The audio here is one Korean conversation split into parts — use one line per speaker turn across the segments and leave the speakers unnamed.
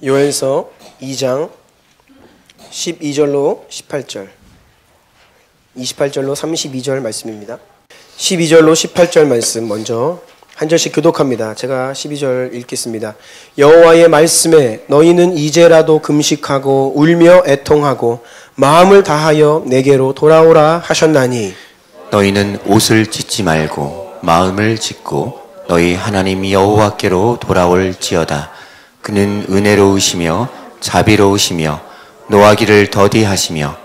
요엘서 2장 12절로 18절, 28절로 32절 말씀입니다. 12절로 18절 말씀 먼저 한 절씩 교독합니다. 제가 12절 읽겠습니다. 여호와의 말씀에 너희는 이제라도 금식하고 울며 애통하고 마음을 다하여 내게로 돌아오라 하셨나니
너희는 옷을 찢지 말고 마음을 찢고 너희 하나님 여호와께로 돌아올지어다. 그는 은혜로우시며 자비로우시며 노하기를 더디하시며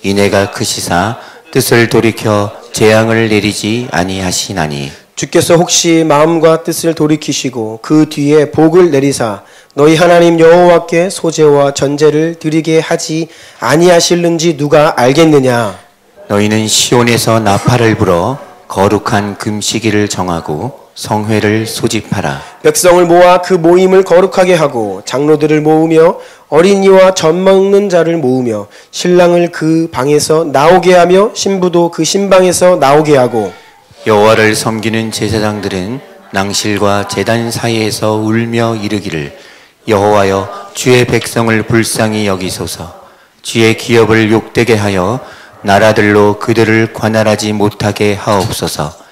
인애가 크시사 뜻을 돌이켜 재앙을 내리지 아니하시나니
주께서 혹시 마음과 뜻을 돌이키시고 그 뒤에 복을 내리사 너희 하나님 여호와께 소제와 전제를 드리게 하지 아니하실는지 누가 알겠느냐.
너희는 시온에서 나팔을 불어 거룩한 금시기를 정하고 성회를 소집하라.
백성을 모아 그 모임을 거룩하게 하고 장로들을 모으며 어린이와 젖 먹는 자를 모으며 신랑을 그 방에서 나오게 하며 신부도 그 신방에서 나오게 하고
여호와를 섬기는 제사장들은 낭실과 제단 사이에서 울며 이르기를 여호와여 주의 백성을 불쌍히 여기소서. 주의 기업을 욕되게 하여 나라들로 그들을 관할하지 못하게 하옵소서.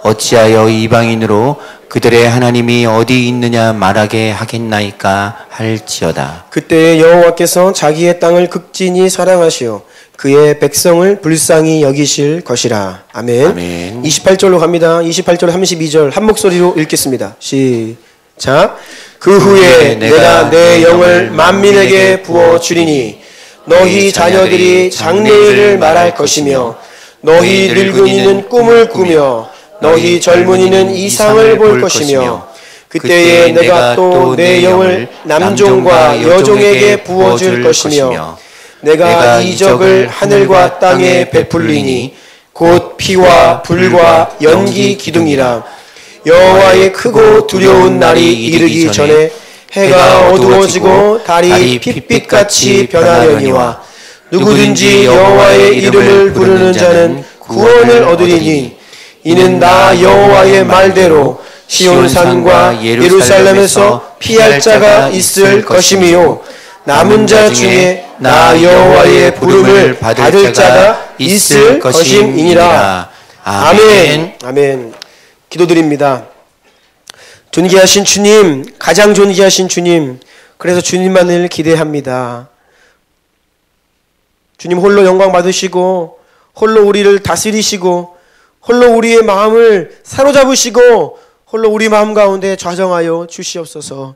어찌하여 이방인으로 그들의 하나님이 어디 있느냐 말하게 하겠나이까 할지어다.
그때에 여호와께서 자기의 땅을 극진히 사랑하시어 그의 백성을 불쌍히 여기실 것이라. 아멘.
아멘.
28절로 갑니다. 28절 32절 한 목소리로 읽겠습니다. 시작. 그 후에 내가 내 영을 만민에게 부어주리니 너희 자녀들이 장래일을 말할 것이며 너희 늙은이는 꿈을 꾸며 너희 젊은이는 이상을 볼 것이며 그때에 내가 또 내 영을 남종과 여종에게 부어줄 것이며 내가 이적을 하늘과 땅에 베풀리니 곧 피와 불과 연기 기둥이라. 여호와의 크고 두려운 날이 이르기 전에 해가 어두워지고 달이 핏빛같이 변하려니와 누구든지 여호와의 이름을 부르는 자는 구원을 얻으리니 이는 나 여호와의 말대로 시온산과 예루살렘에서 피할 자가 있을 것이미요 남은 자 중에 나 여호와의 부름을 받을 자가 있을 것임이니라. 아멘. 아멘. 기도드립니다. 존귀하신 주님, 가장 존귀하신 주님, 그래서 주님만을 기대합니다. 주님 홀로 영광 받으시고 홀로 우리를 다스리시고 홀로 우리의 마음을 사로잡으시고 홀로 우리 마음 가운데 좌정하여 주시옵소서.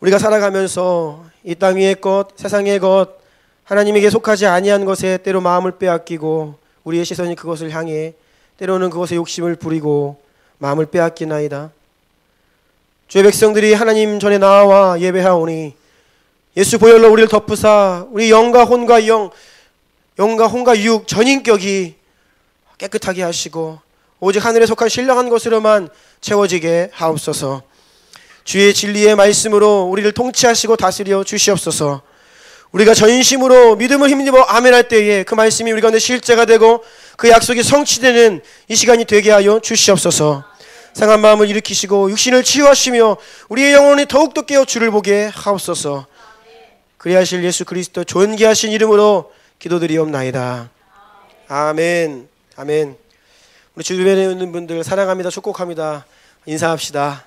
우리가 살아가면서 이 땅 위의 것, 세상의 것, 하나님에게 속하지 아니한 것에 때로 마음을 빼앗기고 우리의 시선이 그것을 향해 때로는 그것에 욕심을 부리고 마음을 빼앗기나이다. 주의 백성들이 하나님 전에 나와 예배하오니 예수 보혈로 우리를 덮으사 우리 영과 혼과 영과 혼과 육 전인격이 깨끗하게 하시고 오직 하늘에 속한 신령한 것으로만 채워지게 하옵소서. 주의 진리의 말씀으로 우리를 통치하시고 다스려 주시옵소서. 우리가 전심으로 믿음을 힘입어 아멘할 때에 그 말씀이 우리 가운데 실제가 되고 그 약속이 성취되는 이 시간이 되게 하여 주시옵소서. 상한 마음을 일으키시고 육신을 치유하시며 우리의 영혼이 더욱더 깨어 주를 보게 하옵소서. 그리하실 예수 그리스도 존귀하신 이름으로 기도드리옵나이다. 아멘. 아멘. 우리 주변에 있는 분들 사랑합니다. 축복합니다. 인사합시다.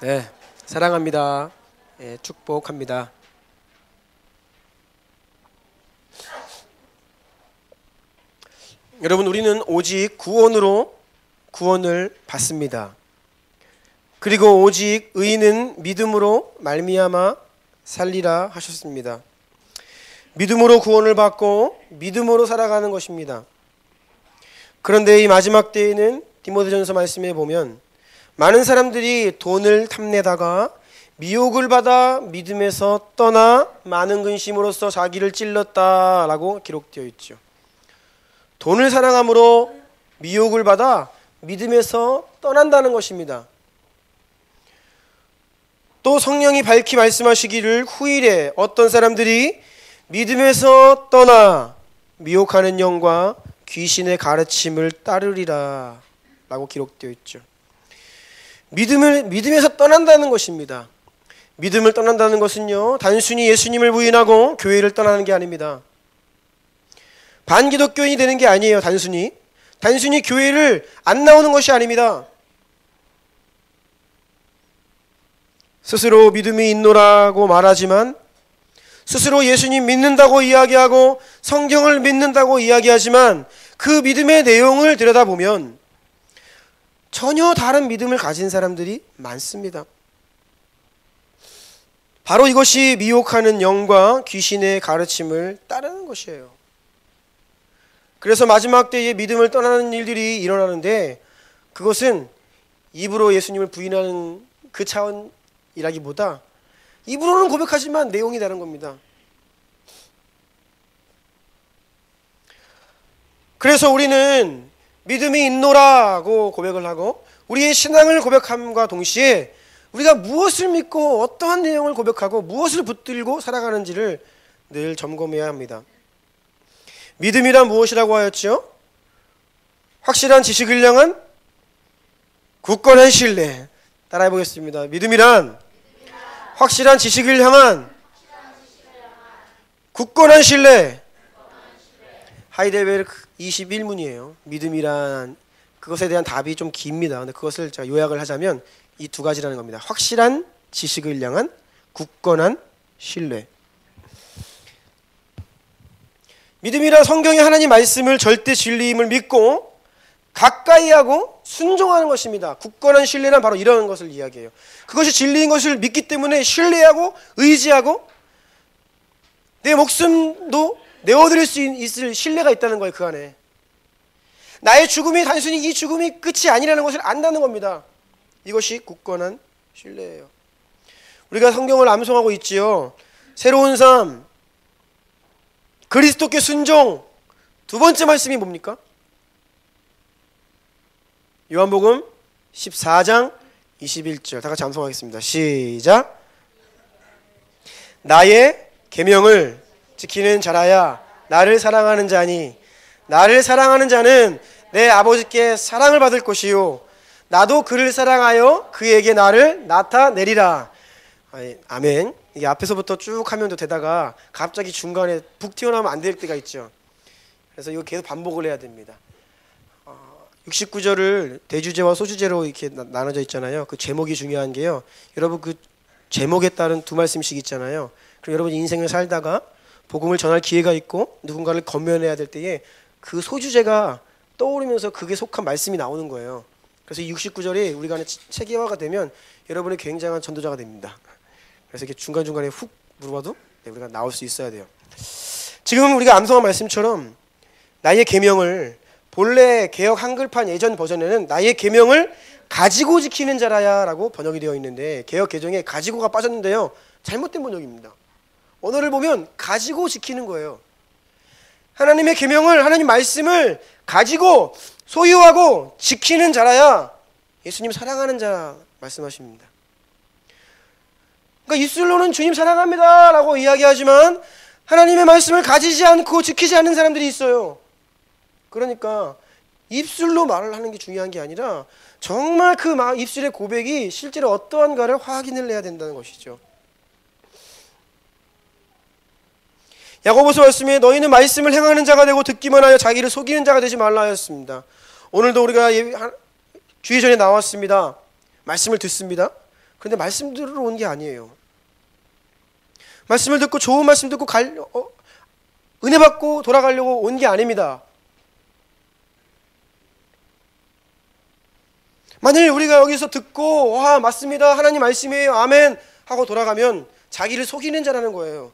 네, 사랑합니다. 네, 축복합니다. 여러분, 우리는 오직 구원으로 구원을 받습니다. 그리고 오직 의인은 믿음으로 말미암아 살리라 하셨습니다. 믿음으로 구원을 받고 믿음으로 살아가는 것입니다. 그런데 이 마지막 때에는 디모데전서 말씀에 보면 많은 사람들이 돈을 탐내다가 미혹을 받아 믿음에서 떠나 많은 근심으로써 자기를 찔렀다라고 기록되어 있죠. 돈을 사랑함으로 미혹을 받아 믿음에서 떠난다는 것입니다. 또 성령이 밝히 말씀하시기를 후일에 어떤 사람들이 믿음에서 떠나 미혹하는 영과 귀신의 가르침을 따르리라 라고 기록되어 있죠. 믿음에서 떠난다는 것입니다. 믿음을 떠난다는 것은요, 단순히 예수님을 부인하고 교회를 떠나는 게 아닙니다. 반기독교인이 되는 게 아니에요. 단순히 교회를 안 나오는 것이 아닙니다. 스스로 믿음이 있노라고 말하지만, 스스로 예수님 믿는다고 이야기하고 성경을 믿는다고 이야기하지만 그 믿음의 내용을 들여다보면 전혀 다른 믿음을 가진 사람들이 많습니다. 바로 이것이 미혹하는 영과 귀신의 가르침을 따르는 것이에요. 그래서 마지막 때에 믿음을 떠나는 일들이 일어나는데, 그것은 입으로 예수님을 부인하는 그 차원이라기보다 입으로는 고백하지만 내용이 다른 겁니다. 그래서 우리는 믿음이 있노라고 고백을 하고 우리의 신앙을 고백함과 동시에 우리가 무엇을 믿고 어떠한 내용을 고백하고 무엇을 붙들고 살아가는지를 늘 점검해야 합니다. 믿음이란 무엇이라고 하였죠? 확실한 지식을 향한 굳건한 신뢰. 따라해 보겠습니다. 믿음이란 확실한 지식을 향한 굳건한 신뢰. 하이델베르크 21문이에요. 믿음이란, 그것에 대한 답이 좀 깁니다. 근데 그것을 제가 요약을 하자면 이 두 가지라는 겁니다. 확실한 지식을 향한 굳건한 신뢰. 믿음이란 성경의 하나님 말씀을 절대 진리임을 믿고 가까이 하고 순종하는 것입니다. 굳건한 신뢰란 바로 이런 것을 이야기해요. 그것이 진리인 것을 믿기 때문에 신뢰하고 의지하고 내 목숨도 내어드릴 수 있을 신뢰가 있다는 거예요. 그 안에 나의 죽음이 단순히 이 죽음이 끝이 아니라는 것을 안다는 겁니다. 이것이 굳건한 신뢰예요. 우리가 성경을 암송하고 있지요. 새로운 삶, 그리스도께 순종. 두 번째 말씀이 뭡니까? 요한복음 14장 21절. 다 같이 암송하겠습니다. 시작. 나의 계명을 지키는 자라야 나를 사랑하는 자니, 나를 사랑하는 자는 내 아버지께 사랑을 받을 것이요 나도 그를 사랑하여 그에게 나를 나타내리라. 아멘. 이게 앞에서부터 쭉 하면 되다가 갑자기 중간에 북 튀어나오면 안 될 때가 있죠. 그래서 이거 계속 반복을 해야 됩니다. 69절을 대주제와 소주제로 이렇게 나눠져 있잖아요. 그 제목이 중요한 게요. 여러분 그 제목에 따른 두 말씀씩 있잖아요. 그럼 여러분 인생을 살다가 복음을 전할 기회가 있고 누군가를 건면해야 될 때에 그 소주제가 떠오르면서 그게 속한 말씀이 나오는 거예요. 그래서 이 69절이 우리가 안에 체계화가 되면 여러분이 굉장한 전도자가 됩니다. 그래서 이렇게 중간중간에 훅 물어봐도 우리가 나올 수 있어야 돼요. 지금 우리가 암송한 말씀처럼 나의 계명을, 본래 개역 한글판 예전 버전에는 나의 계명을 가지고 지키는 자라야 라고 번역이 되어 있는데 개역 개정에 가지고가 빠졌는데요. 잘못된 번역입니다. 언어를 보면 가지고 지키는 거예요. 하나님의 계명을, 하나님 말씀을 가지고 소유하고 지키는 자라야 예수님 사랑하는 자 말씀하십니다. 그러니까 입술로는 주님 사랑합니다 라고 이야기하지만 하나님의 말씀을 가지지 않고 지키지 않는 사람들이 있어요. 그러니까 입술로 말을 하는 게 중요한 게 아니라 정말 그 입술의 고백이 실제로 어떠한가를 확인을 해야 된다는 것이죠. 야고보서 말씀에 너희는 말씀을 행하는 자가 되고 듣기만 하여 자기를 속이는 자가 되지 말라 하였습니다. 오늘도 우리가 주의 전에 나왔습니다. 말씀을 듣습니다. 그런데 말씀 들으러 온 게 아니에요. 말씀을 듣고 좋은 말씀 듣고 은혜 받고 돌아가려고 온 게 아닙니다. 만일 우리가 여기서 듣고 와 맞습니다, 하나님 말씀이에요, 아멘 하고 돌아가면 자기를 속이는 자라는 거예요.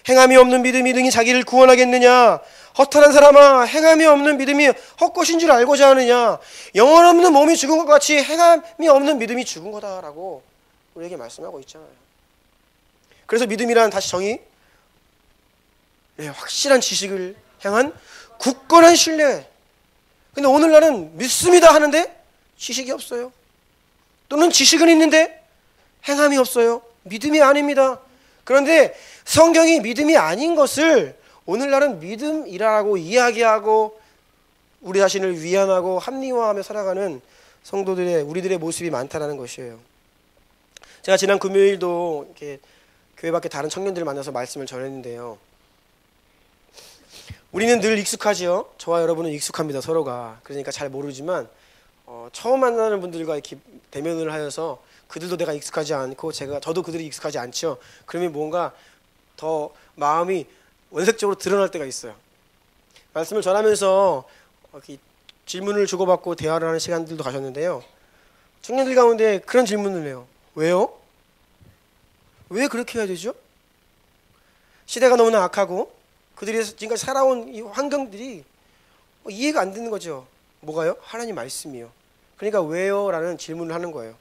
행함이 없는 믿음이 능히 자기를 구원하겠느냐? 허탄한 사람아, 행함이 없는 믿음이 헛것인 줄 알고자 하느냐? 영혼 없는 몸이 죽은 것 같이 행함이 없는 믿음이 죽은 거다라고 우리에게 말씀하고 있잖아요. 그래서 믿음이란, 다시 정의, 확실한 지식을 향한 굳건한 신뢰. 근데 오늘날은 믿습니다 하는데 지식이 없어요. 또는 지식은 있는데 행함이 없어요. 믿음이 아닙니다. 그런데 성경이 믿음이 아닌 것을 오늘날은 믿음이라고 이야기하고 우리 자신을 위안하고 합리화하며 살아가는 성도들의 우리들의 모습이 많다라는 것이에요. 제가 지난 금요일도 이렇게 교회 밖에 다른 청년들을 만나서 말씀을 전했는데요. 우리는 늘 익숙하지요. 저와 여러분은 익숙합니다. 서로가. 그러니까 잘 모르지만 처음 만나는 분들과 이렇게 대면을 하여서 그들도 내가 익숙하지 않고 저도 그들이 익숙하지 않죠. 그러면 뭔가 더 마음이 원색적으로 드러날 때가 있어요. 말씀을 전하면서 이렇게 질문을 주고받고 대화를 하는 시간들도 가졌는데요. 청년들 가운데 그런 질문을 해요. 왜요? 왜 그렇게 해야 되죠? 시대가 너무나 악하고 그들이 지금까지 살아온 이 환경들이 이해가 안 되는 거죠. 뭐가요? 하나님 말씀이요. 그러니까 왜요? 라는 질문을 하는 거예요.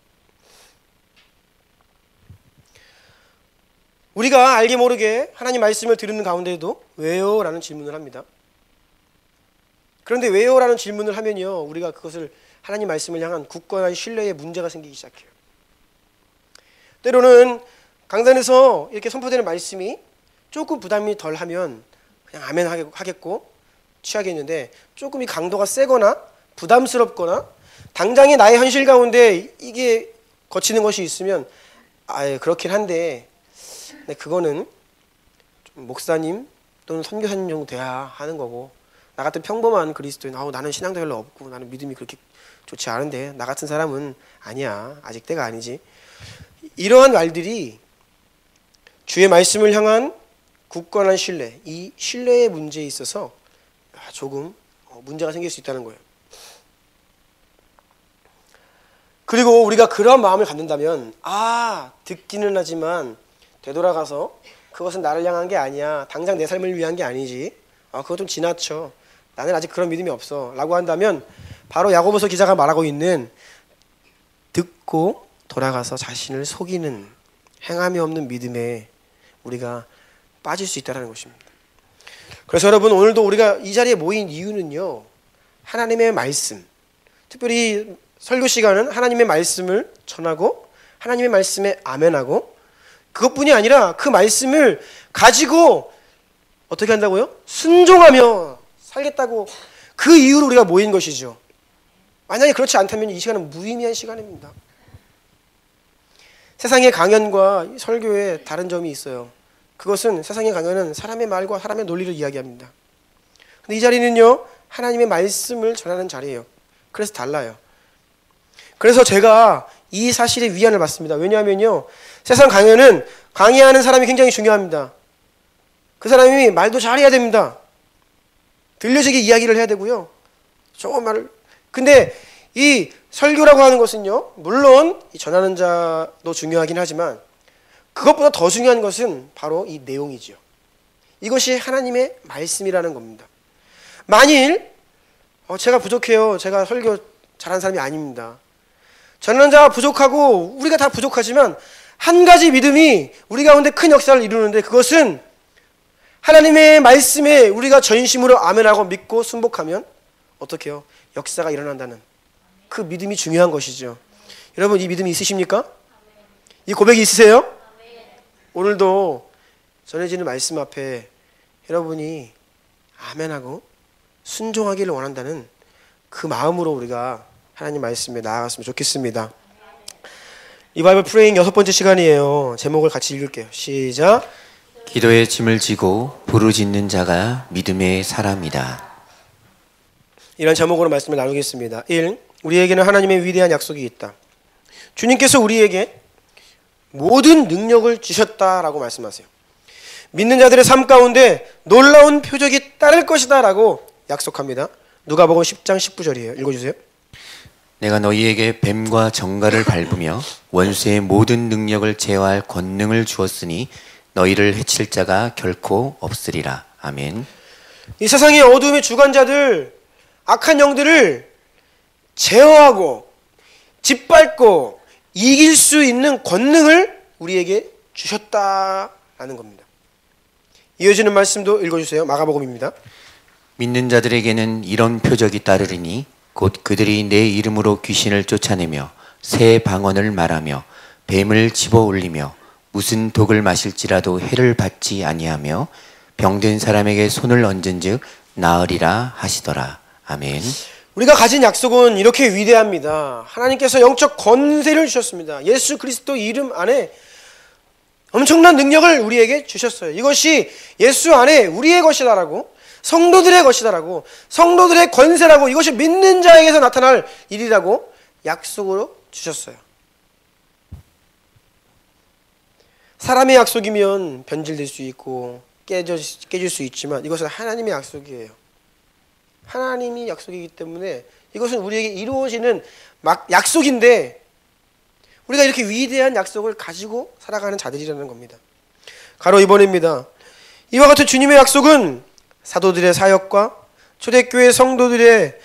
우리가 알게 모르게 하나님 말씀을 들은 가운데에도 왜요? 라는 질문을 합니다. 그런데 왜요? 라는 질문을 하면요, 우리가 그것을 하나님 말씀을 향한 굳건한 신뢰에 문제가 생기기 시작해요. 때로는 강단에서 이렇게 선포되는 말씀이 조금 부담이 덜하면 그냥 아멘 하겠고 취하겠는데, 조금 이 강도가 세거나 부담스럽거나 당장의 나의 현실 가운데 이게 거치는 것이 있으면 그렇긴 한데 그거는 좀 목사님 또는 선교사님 정도 돼야 하는 거고, 나 같은 평범한 그리스도인, 나는 신앙도 별로 없고 나는 믿음이 그렇게 좋지 않은데 나 같은 사람은 아니야, 아직 때가 아니지, 이러한 말들이 주의 말씀을 향한 굳건한 신뢰, 이 신뢰의 문제에 있어서 조금 문제가 생길 수 있다는 거예요. 그리고 우리가 그런 마음을 갖는다면 듣기는 하지만 되돌아가서 그것은 나를 향한 게 아니야, 당장 내 삶을 위한 게 아니지, 그거 좀 지나쳐, 나는 아직 그런 믿음이 없어 라고 한다면 바로 야고보서 기자가 말하고 있는 듣고 돌아가서 자신을 속이는 행함이 없는 믿음에 우리가 빠질 수 있다는 것입니다. 그래서 여러분, 오늘도 우리가 이 자리에 모인 이유는요, 하나님의 말씀, 특별히 설교 시간은 하나님의 말씀을 전하고 하나님의 말씀에 아멘하고, 그것뿐이 아니라 그 말씀을 가지고 어떻게 한다고요? 순종하며 살겠다고, 그 이유로 우리가 모인 것이죠. 만약에 그렇지 않다면 이 시간은 무의미한 시간입니다. 세상의 강연과 설교에 다른 점이 있어요. 그것은, 세상의 강연은 사람의 말과 사람의 논리를 이야기합니다. 근데 이 자리는요, 하나님의 말씀을 전하는 자리예요. 그래서 달라요. 그래서 제가 이 사실에 위안을 받습니다. 왜냐하면요, 세상 강연은 강의하는 사람이 굉장히 중요합니다. 그 사람이 말도 잘해야 됩니다. 들려지게 이야기를 해야 되고요. 좋은 말을. 근데 이 설교라고 하는 것은요, 물론 이 전하는 자도 중요하긴 하지만 그것보다 더 중요한 것은 바로 이 내용이죠. 이것이 하나님의 말씀이라는 겁니다. 만일 제가 부족해요, 제가 설교 잘하는 사람이 아닙니다, 전하는 자가 부족하고 우리가 다 부족하지만 한 가지 믿음이 우리 가운데 큰 역사를 이루는데, 그것은 하나님의 말씀에 우리가 전심으로 아멘하고 믿고 순복하면 어떻게 해요? 역사가 일어난다는 그 믿음이 중요한 것이죠. 여러분, 이 믿음이 있으십니까? 이 고백이 있으세요? 오늘도 전해지는 말씀 앞에 여러분이 아멘하고 순종하기를 원한다는 그 마음으로 우리가 하나님 말씀에 나아갔으면 좋겠습니다. 리바이벌 프레잉 6번째 시간이에요. 제목을 같이 읽을게요. 시작.
기도의 짐을 지고 부르짖는 자가 믿음의 사람이다.
이런 제목으로 말씀을 나누겠습니다. 1. 우리에게는 하나님의 위대한 약속이 있다. 주님께서 우리에게 모든 능력을 주셨다라고 말씀하세요. 믿는 자들의 삶 가운데 놀라운 표적이 따를 것이다 라고 약속합니다. 누가복음 10장 19절이에요. 읽어주세요.
내가 너희에게 뱀과 정갈을 밟으며 원수의 모든 능력을 제어할 권능을 주었으니 너희를 해칠 자가 결코 없으리라. 아멘.
이 세상의 어둠의 주관자들, 악한 영들을 제어하고 짓밟고 이길 수 있는 권능을 우리에게 주셨다라는 겁니다. 이어지는 말씀도 읽어주세요. 마가복음입니다.
믿는 자들에게는 이런 표적이 따르리니 곧 그들이 내 이름으로 귀신을 쫓아내며 새 방언을 말하며 뱀을 집어 올리며 무슨 독을 마실지라도 해를 받지 아니하며 병든 사람에게 손을 얹은즉 나으리라 하시더라. 아멘.
우리가 가진 약속은 이렇게 위대합니다. 하나님께서 영적 권세를 주셨습니다. 예수 그리스도 이름 안에 엄청난 능력을 우리에게 주셨어요. 이것이 예수 안에 우리의 것이다라고, 성도들의 것이다라고, 성도들의 권세라고, 이것이 믿는 자에게서 나타날 일이라고 약속으로 주셨어요. 사람의 약속이면 변질될 수 있고 깨질 수 있지만 이것은 하나님의 약속이에요. 하나님이 약속이기 때문에 이것은 우리에게 이루어지는 약속인데, 우리가 이렇게 위대한 약속을 가지고 살아가는 자들이라는 겁니다. 가로 2번입니다. 이와 같은 주님의 약속은 사도들의 사역과 초대교회 성도들의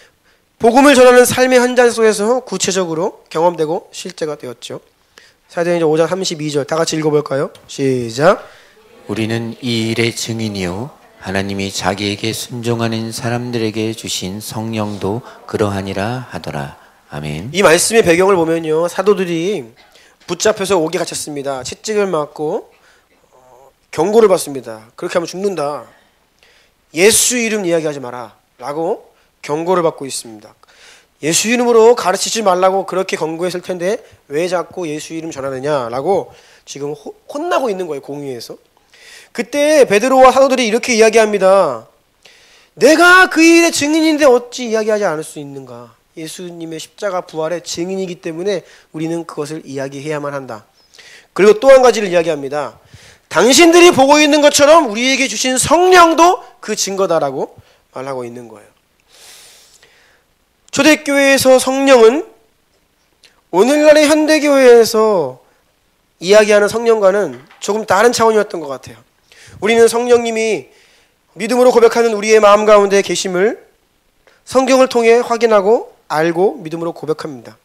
복음을 전하는 삶의 현장 속에서 구체적으로 경험되고 실제가 되었죠. 사도행전 5장 32절 다 같이 읽어볼까요? 시작.
우리는 이 일의 증인이요 하나님이 자기에게 순종하는 사람들에게 주신 성령도 그러하니라 하더라. 아멘.
이 말씀의 배경을 보면요, 사도들이 붙잡혀서 옥에 갇혔습니다. 채찍을 맞고 경고를 받습니다. 그렇게 하면 죽는다. 예수 이름 이야기하지 마라 라고 경고를 받고 있습니다. 예수 이름으로 가르치지 말라고 그렇게 경고했을 텐데 왜 자꾸 예수 이름 전하느냐 라고 지금 혼나고 있는 거예요, 공의에서. 그때 베드로와 사도들이 이렇게 이야기합니다. 내가 그 일의 증인인데 어찌 이야기하지 않을 수 있는가. 예수님의 십자가 부활의 증인이기 때문에 우리는 그것을 이야기해야만 한다. 그리고 또 한 가지를 이야기합니다. 당신들이 보고 있는 것처럼 우리에게 주신 성령도 그 증거다라고 말하고 있는 거예요. 초대교회에서 성령은 오늘날의 현대교회에서 이야기하는 성령과는 조금 다른 차원이었던 것 같아요. 우리는 성령님이 믿음으로 고백하는 우리의 마음 가운데 계심을 성경을 통해 확인하고 알고 믿음으로 고백합니다.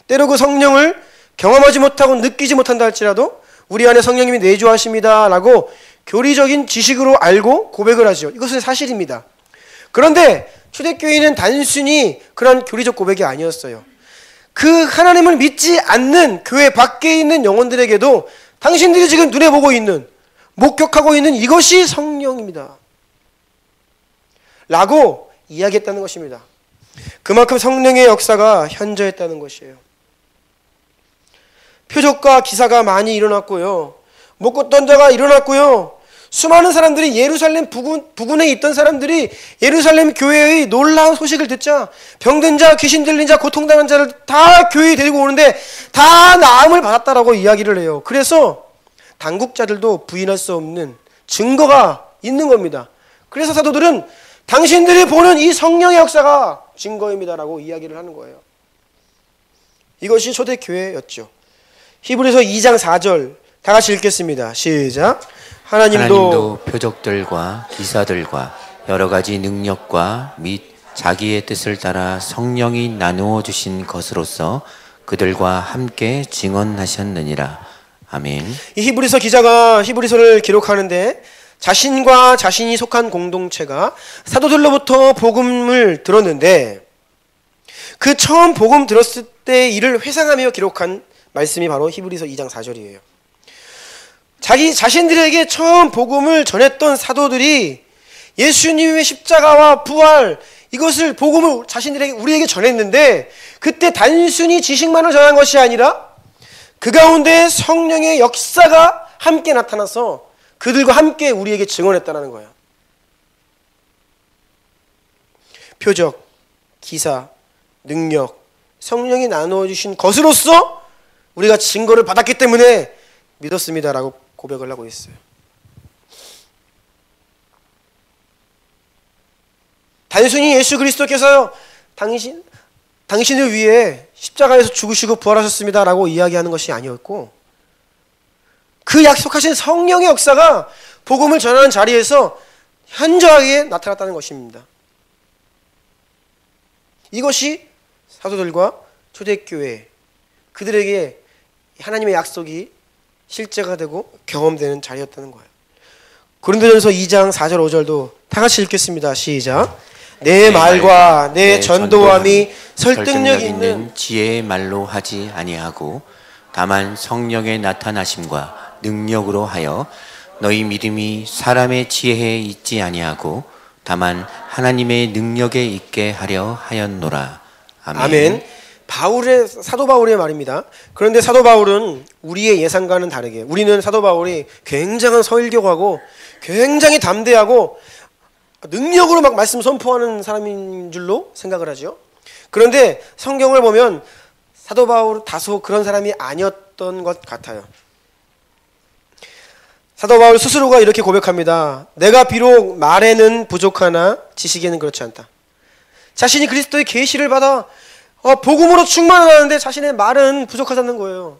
때로 그 성령을 경험하지 못하고 느끼지 못한다 할지라도 우리 안에 성령님이 내주하십니다 라고 교리적인 지식으로 알고 고백을 하죠. 이것은 사실입니다. 그런데 초대교회는 단순히 그런 교리적 고백이 아니었어요. 그 하나님을 믿지 않는 교회 밖에 있는 영혼들에게도 당신들이 지금 눈에 보고 있는, 목격하고 있는 이것이 성령입니다 라고 이야기했다는 것입니다. 그만큼 성령의 역사가 현저했다는 것이에요. 표적과 기사가 많이 일어났고요, 못 걷던 자가 일어났고요, 수많은 사람들이 예루살렘 부근에 있던 사람들이 예루살렘 교회의 놀라운 소식을 듣자 병든 자, 귀신 들린 자, 고통당한 자를 다 교회에 데리고 오는데 다 나음을 받았다라고 이야기를 해요. 그래서 당국자들도 부인할 수 없는 증거가 있는 겁니다. 그래서 사도들은 당신들이 보는 이 성령의 역사가 증거입니다라고 이야기를 하는 거예요. 이것이 초대교회였죠. 히브리서 2장 4절 다 같이 읽겠습니다. 시작. 하나님도
표적들과 기사들과 여러 가지 능력과 및 자기의 뜻을 따라 성령이 나누어 주신 것으로서 그들과 함께 증언하셨느니라. 아멘.
이 히브리서 기자가 히브리서를 기록하는데 자신과 자신이 속한 공동체가 사도들로부터 복음을 들었는데 그 처음 복음 들었을 때 이를 회상하며 기록한 말씀이 바로 히브리서 2장 4절이에요. 자신들에게 처음 복음을 전했던 사도들이 예수님의 십자가와 부활, 이것을 복음을 자신들에게 우리에게 전했는데 그때 단순히 지식만을 전한 것이 아니라 그 가운데 성령의 역사가 함께 나타나서 그들과 함께 우리에게 증언했다는 거예요. 표적, 기사, 능력, 성령이 나누어 주신 것으로서 우리가 증거를 받았기 때문에 믿었습니다라고 고백을 하고 있어요. 단순히 예수 그리스도께서 당신을 위해 십자가에서 죽으시고 부활하셨습니다라고 이야기하는 것이 아니었고 그 약속하신 성령의 역사가 복음을 전하는 자리에서 현저하게 나타났다는 것입니다. 이것이 사도들과 초대교회, 그들에게 하나님의 약속이 실제가 되고 경험되는 자리였다는 거예요. 고린도전서 2장 4절 5절도 다 같이 읽겠습니다. 시작. 내 말과 내 전도함이 설득력 있는
지혜의 말로 하지 아니하고 다만 성령의 나타나심과 능력으로 하여 너희 믿음이 사람의 지혜에 있지 아니하고 다만 하나님의 능력에 있게 하려 하였노라. 아멘.
아멘. 사도 바울의 말입니다. 그런데 사도 바울은 우리의 예상과는 다르게, 우리는 사도 바울이 굉장한 서일교가고 굉장히 담대하고 능력으로 막 말씀 선포하는 사람인 줄로 생각을 하죠. 그런데 성경을 보면 사도 바울은 다소 그런 사람이 아니었던 것 같아요. 사도 바울 스스로가 이렇게 고백합니다. 내가 비록 말에는 부족하나 지식에는 그렇지 않다. 자신이 그리스도의 계시를 받아 복음으로 충만하는데 자신의 말은 부족하다는 거예요.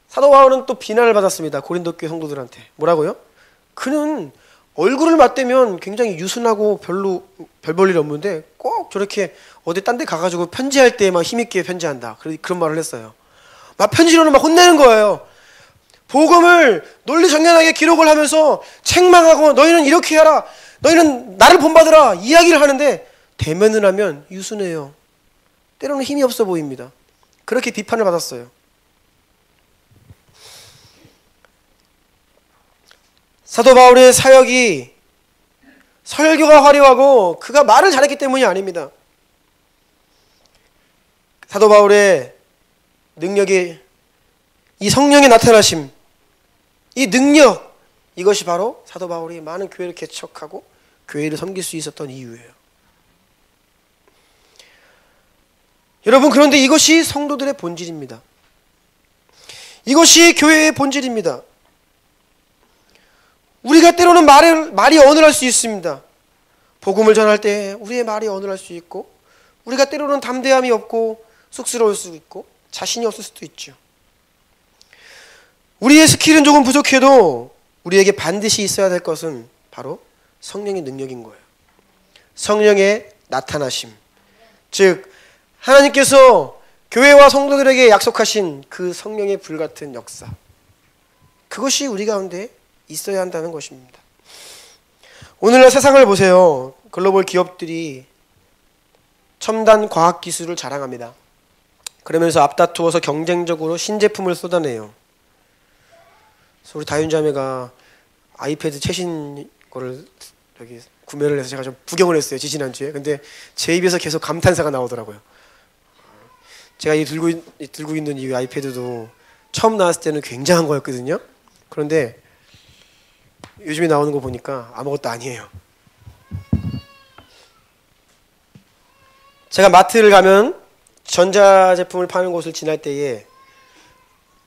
사도 바울은 또 비난을 받았습니다. 고린도 교회 성도들한테. 뭐라고요? 그는 얼굴을 맞대면 굉장히 유순하고 별 볼 일 없는데 꼭 저렇게 어디 딴 데 가가지고 편지할 때 막 힘있게 편지한다. 그런 말을 했어요. 막 편지로는 막 혼내는 거예요. 복음을 논리정연하게 기록을 하면서 책망하고 너희는 이렇게 해라. 너희는 나를 본받으라. 이야기를 하는데 대면을 하면 유순해요. 때로는 힘이 없어 보입니다. 그렇게 비판을 받았어요. 사도 바울의 사역이 설교가 화려하고 그가 말을 잘했기 때문이 아닙니다. 사도 바울의 능력이, 이 성령의 나타나심, 이 능력, 이것이 바로 사도 바울이 많은 교회를 개척하고 교회를 섬길 수 있었던 이유예요. 여러분, 그런데 이것이 성도들의 본질입니다. 이것이 교회의 본질입니다. 우리가 때로는 말이 어눌할 수 있습니다. 복음을 전할 때 우리의 말이 어눌할 수 있고, 우리가 때로는 담대함이 없고 쑥스러울 수 있고 자신이 없을 수도 있죠. 우리의 스킬은 조금 부족해도 우리에게 반드시 있어야 될 것은 바로 성령의 능력인 거예요. 성령의 나타나심, 즉 하나님께서 교회와 성도들에게 약속하신 그 성령의 불같은 역사, 그것이 우리 가운데 있어야 한다는 것입니다. 오늘날 세상을 보세요. 글로벌 기업들이 첨단 과학기술을 자랑합니다. 그러면서 앞다투어서 경쟁적으로 신제품을 쏟아내요. 그래서 우리 다윤자매가 아이패드 최신 거를 여기 구매를 해서 제가 좀 구경을 했어요. 지지난주에. 근데 제 입에서 계속 감탄사가 나오더라고요. 제가 들고 있는 이 아이패드도 처음 나왔을 때는 굉장한 거였거든요. 그런데 요즘에 나오는 거 보니까 아무것도 아니에요. 제가 마트를 가면 전자제품을 파는 곳을 지날 때에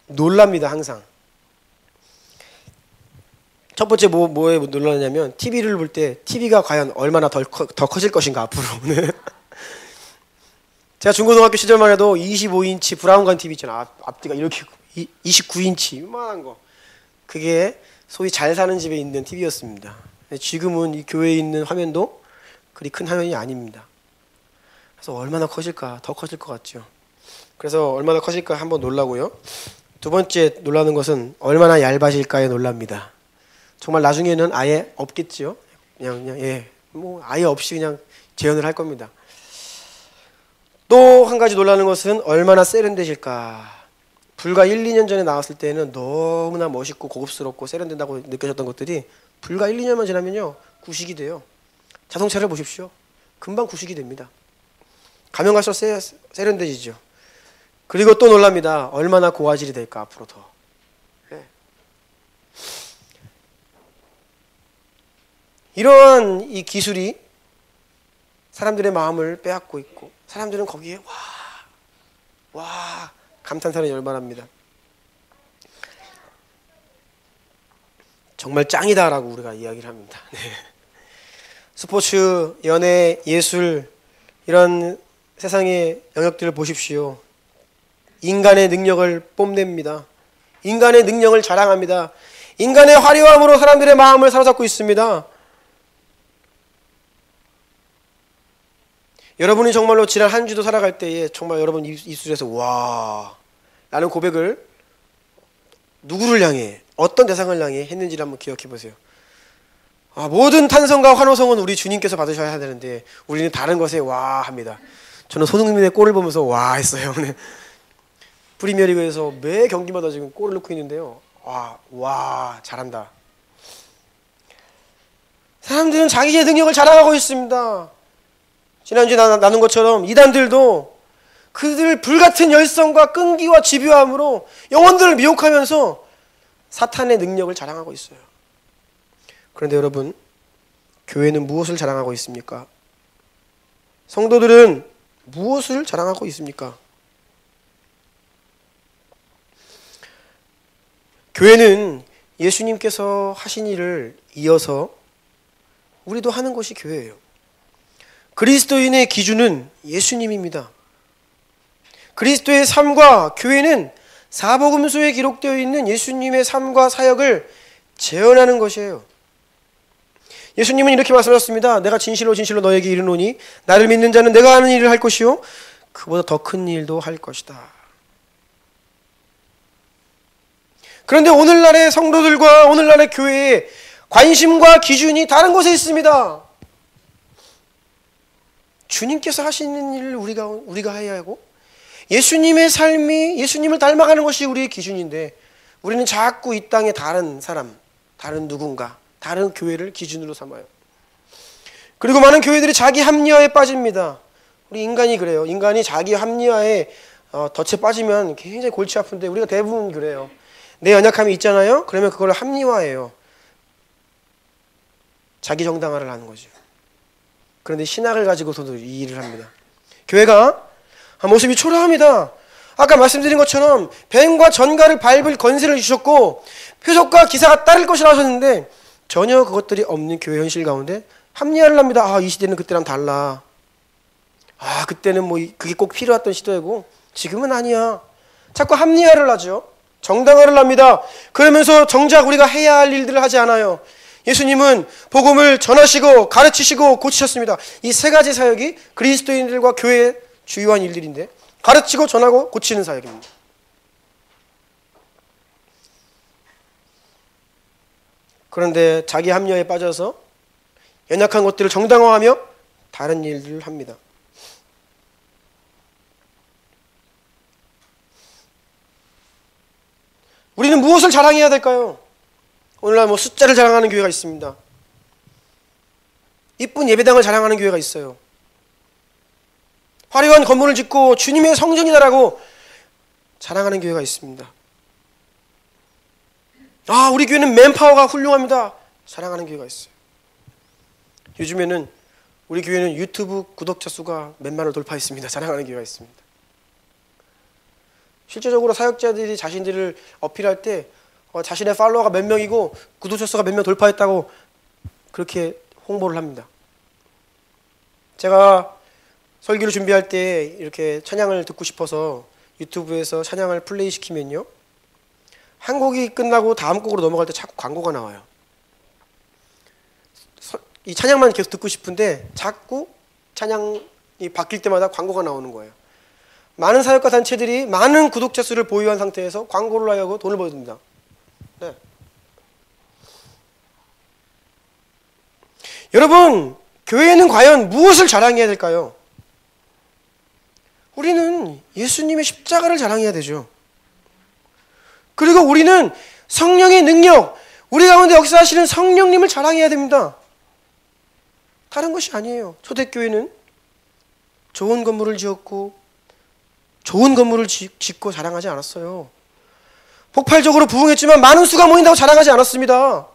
놀랍니다. 항상 첫 번째 뭐에 놀라냐면 TV를 볼 때 TV가 과연 얼마나 더 커질 것인가 앞으로는. 제가 중고등학교 시절만 해도 25인치 브라운관 TV 있잖아. 앞뒤가 이렇게 29인치 이만한 거, 그게 소위 잘 사는 집에 있는 TV였습니다. 지금은 이 교회에 있는 화면도 그리 큰 화면이 아닙니다. 그래서 얼마나 커질까? 더 커질 것 같죠. 그래서 얼마나 커질까 한번 놀라고요. 두 번째 놀라는 것은 얼마나 얇아질까에 놀랍니다. 정말 나중에는 아예 없겠죠. 그냥 아예 없이 그냥 재현을 할 겁니다. 또 한 가지 놀라는 것은 얼마나 세련되실까. 불과 1, 2년 전에 나왔을 때는 너무나 멋있고 고급스럽고 세련된다고 느껴졌던 것들이 불과 1, 2년만 지나면요 구식이 돼요. 자동차를 보십시오. 금방 구식이 됩니다. 가면 갈수록 세련되지죠. 그리고 또 놀랍니다. 얼마나 고화질이 될까 앞으로 더. 이러한 이 기술이 사람들의 마음을 빼앗고 있고, 사람들은 거기에 와 감탄사를 열만합니다. 정말 짱이다라고 우리가 이야기를 합니다. 네. 스포츠, 연애, 예술, 이런 세상의 영역들을 보십시오. 인간의 능력을 뽐냅니다. 인간의 능력을 자랑합니다. 인간의 화려함으로 사람들의 마음을 사로잡고 있습니다. 여러분이 정말로 지난 한 주도 살아갈 때에 정말 여러분 입술에서 와 라는 고백을 누구를 향해, 어떤 대상을 향해 했는지를 한번 기억해 보세요. 모든 탄성과 환호성은 우리 주님께서 받으셔야 되는데 우리는 다른 것에 와 합니다. 저는 손흥민의 골을 보면서 와 했어요. 프리미어리그에서 매 경기마다 지금 골을 넣고 있는데요. 와 잘한다. 사람들은 자기의 능력을 자랑하고 있습니다. 지난주에 나눈 것처럼 이단들도 그들 불같은 열성과 끈기와 집요함으로 영혼들을 미혹하면서 사탄의 능력을 자랑하고 있어요. 그런데 여러분, 교회는 무엇을 자랑하고 있습니까? 성도들은 무엇을 자랑하고 있습니까? 교회는 예수님께서 하신 일을 이어서 우리도 하는 것이 교회예요. 그리스도인의 기준은 예수님입니다. 그리스도의 삶과 교회는 사복음서에 기록되어 있는 예수님의 삶과 사역을 재현하는 것이에요. 예수님은 이렇게 말씀하셨습니다. 내가 진실로 진실로 너에게 이르노니 나를 믿는 자는 내가 하는 일을 할 것이요 그보다 더 큰 일도 할 것이다. 그런데 오늘날의 성도들과 오늘날의 교회의 관심과 기준이 다른 곳에 있습니다. 주님께서 하시는 일을 우리가 해야 하고 예수님의 삶이 예수님을 닮아가는 것이 우리의 기준인데 우리는 자꾸 이 땅의 다른 사람, 다른 누군가, 다른 교회를 기준으로 삼아요. 그리고 많은 교회들이 자기 합리화에 빠집니다. 우리 인간이 그래요. 인간이 자기 합리화에 덫에 빠지면 굉장히 골치 아픈데 우리가 대부분 그래요. 내 연약함이 있잖아요. 그러면 그걸 합리화해요. 자기 정당화를 하는 거죠. 그런데 신학을 가지고서도 이 일을 합니다. 교회가 모습이 초라합니다. 아까 말씀드린 것처럼 뱀과 전갈을 밟을 건세를 주셨고 표적과 기사가 따를 것이라 하셨는데 전혀 그것들이 없는 교회 현실 가운데 합리화를 합니다. 이 시대는 그때랑 달라. 그때는 뭐 그게 꼭 필요했던 시대고 지금은 아니야. 자꾸 합리화를 하죠. 정당화를 합니다. 그러면서 정작 우리가 해야 할 일들을 하지 않아요. 예수님은 복음을 전하시고 가르치시고 고치셨습니다. 이 세 가지 사역이 그리스도인들과 교회의 주요한 일들인데 가르치고 전하고 고치는 사역입니다. 그런데 자기 합리화에 빠져서 연약한 것들을 정당화하며 다른 일들을 합니다. 우리는 무엇을 자랑해야 될까요? 오늘날 숫자를 자랑하는 교회가 있습니다. 이쁜 예배당을 자랑하는 교회가 있어요. 화려한 건물을 짓고 주님의 성전이다라고 자랑하는 교회가 있습니다. 우리 교회는 맨파워가 훌륭합니다. 자랑하는 교회가 있어요. 요즘에는 우리 교회는 유튜브 구독자 수가 몇만을 돌파했습니다. 자랑하는 교회가 있습니다. 실제적으로 사역자들이 자신들을 어필할 때 자신의 팔로워가 몇 명이고 구독자 수가 몇 명 돌파했다고 그렇게 홍보를 합니다. 제가 설교를 준비할 때 이렇게 찬양을 듣고 싶어서 유튜브에서 찬양을 플레이 시키면요, 한 곡이 끝나고 다음 곡으로 넘어갈 때 자꾸 광고가 나와요. 이 찬양만 계속 듣고 싶은데 자꾸 찬양이 바뀔 때마다 광고가 나오는 거예요. 많은 사역과 단체들이 많은 구독자 수를 보유한 상태에서 광고를 하려고 돈을 벌습니다. 네. 여러분, 교회는 과연 무엇을 자랑해야 될까요? 우리는 예수님의 십자가를 자랑해야 되죠. 그리고 우리는 성령의 능력, 우리 가운데 역사하시는 성령님을 자랑해야 됩니다. 다른 것이 아니에요. 초대교회는 좋은 건물을 지었고 좋은 건물을 짓고 자랑하지 않았어요. 폭발적으로 부흥했지만 많은 수가 모인다고 자랑하지 않았습니다.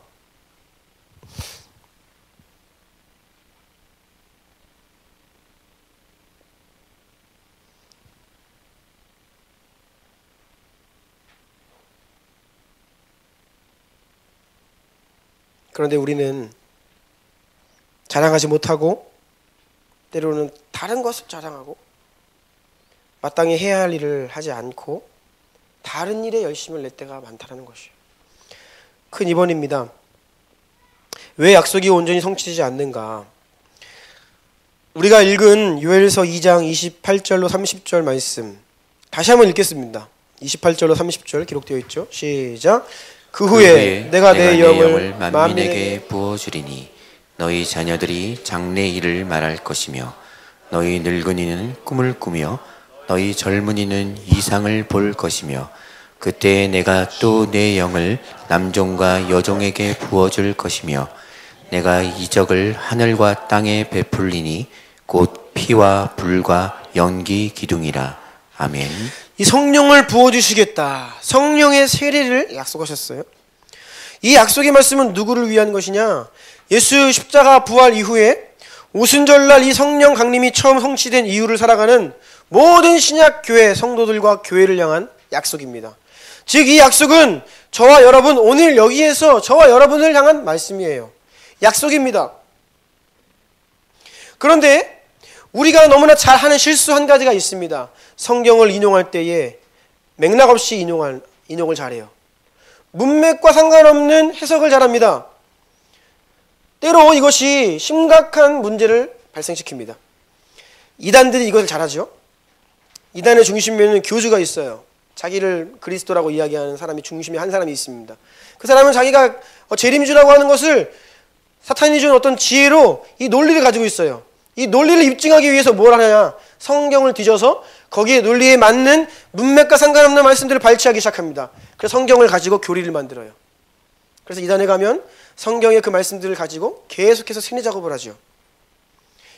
그런데 우리는 자랑하지 못하고 때로는 다른 것을 자랑하고 마땅히 해야 할 일을 하지 않고 다른 일에 열심을 낼 때가 많다는 것이에요. 큰 입원입니다. 왜 약속이 온전히 성취되지 않는가? 우리가 읽은 요엘서 2장 28절로 30절 말씀 다시 한번 읽겠습니다. 28절로 30절 기록되어 있죠. 시작. 그 후에 내가 내 영을 만민에게
부어주리니 너희 자녀들이 장래 일을 말할 것이며 너희 늙은이는 꿈을 꾸며 너희 젊은이는 이상을 볼 것이며 그때 내가 또 내 영을 남종과 여종에게 부어줄 것이며 내가 이적을 하늘과 땅에 베풀리니 곧 피와 불과 연기 기둥이라. 아멘.
이 성령을 부어주시겠다. 성령의 세례를 약속하셨어요. 이 약속의 말씀은 누구를 위한 것이냐? 예수 십자가 부활 이후에 오순절날 이 성령 강림이 처음 성취된 이유를 살아가는 모든 신약 교회 성도들과 교회를 향한 약속입니다. 즉 이 약속은 저와 여러분, 오늘 여기에서 저와 여러분을 향한 말씀이에요. 약속입니다. 그런데 우리가 너무나 잘하는 실수 한 가지가 있습니다. 성경을 인용할 때에 맥락 없이 인용을 잘해요. 문맥과 상관없는 해석을 잘합니다. 때로 이것이 심각한 문제를 발생시킵니다. 이단들이 이것을 잘하죠. 이단의 중심에는 교주가 있어요. 자기를 그리스도라고 이야기하는 사람이 중심에 한 사람이 있습니다. 그 사람은 자기가 재림주라고 하는 것을 사탄이 준 어떤 지혜로 이 논리를 가지고 있어요. 이 논리를 입증하기 위해서 뭘 하냐? 성경을 뒤져서 거기에 논리에 맞는 문맥과 상관없는 말씀들을 발췌하기 시작합니다. 그래서 성경을 가지고 교리를 만들어요. 그래서 이단에 가면 성경의 그 말씀들을 가지고 계속해서 세뇌 작업을 하죠.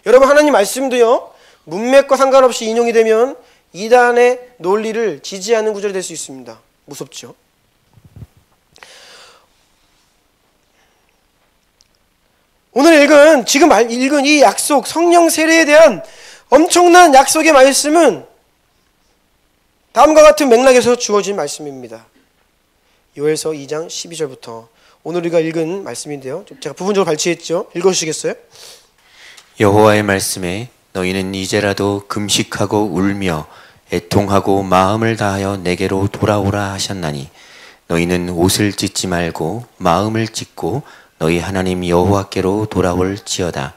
여러분, 하나님 말씀도요, 문맥과 상관없이 인용이 되면 이단의 논리를 지지하는 구절이 될 수 있습니다. 무섭죠? 오늘 지금 읽은 이 약속, 성령 세례에 대한 엄청난 약속의 말씀은 다음과 같은 맥락에서 주어진 말씀입니다. 요엘서 2장 12절부터 오늘 우리가 읽은 말씀인데요. 제가 부분적으로 발췌했죠. 읽어주시겠어요?
여호와의 말씀에 너희는 이제라도 금식하고 울며 애통하고 마음을 다하여 내게로 돌아오라 하셨나니 너희는 옷을 찢지 말고 마음을 찢고 너희 하나님 여호와께로 돌아올지어다.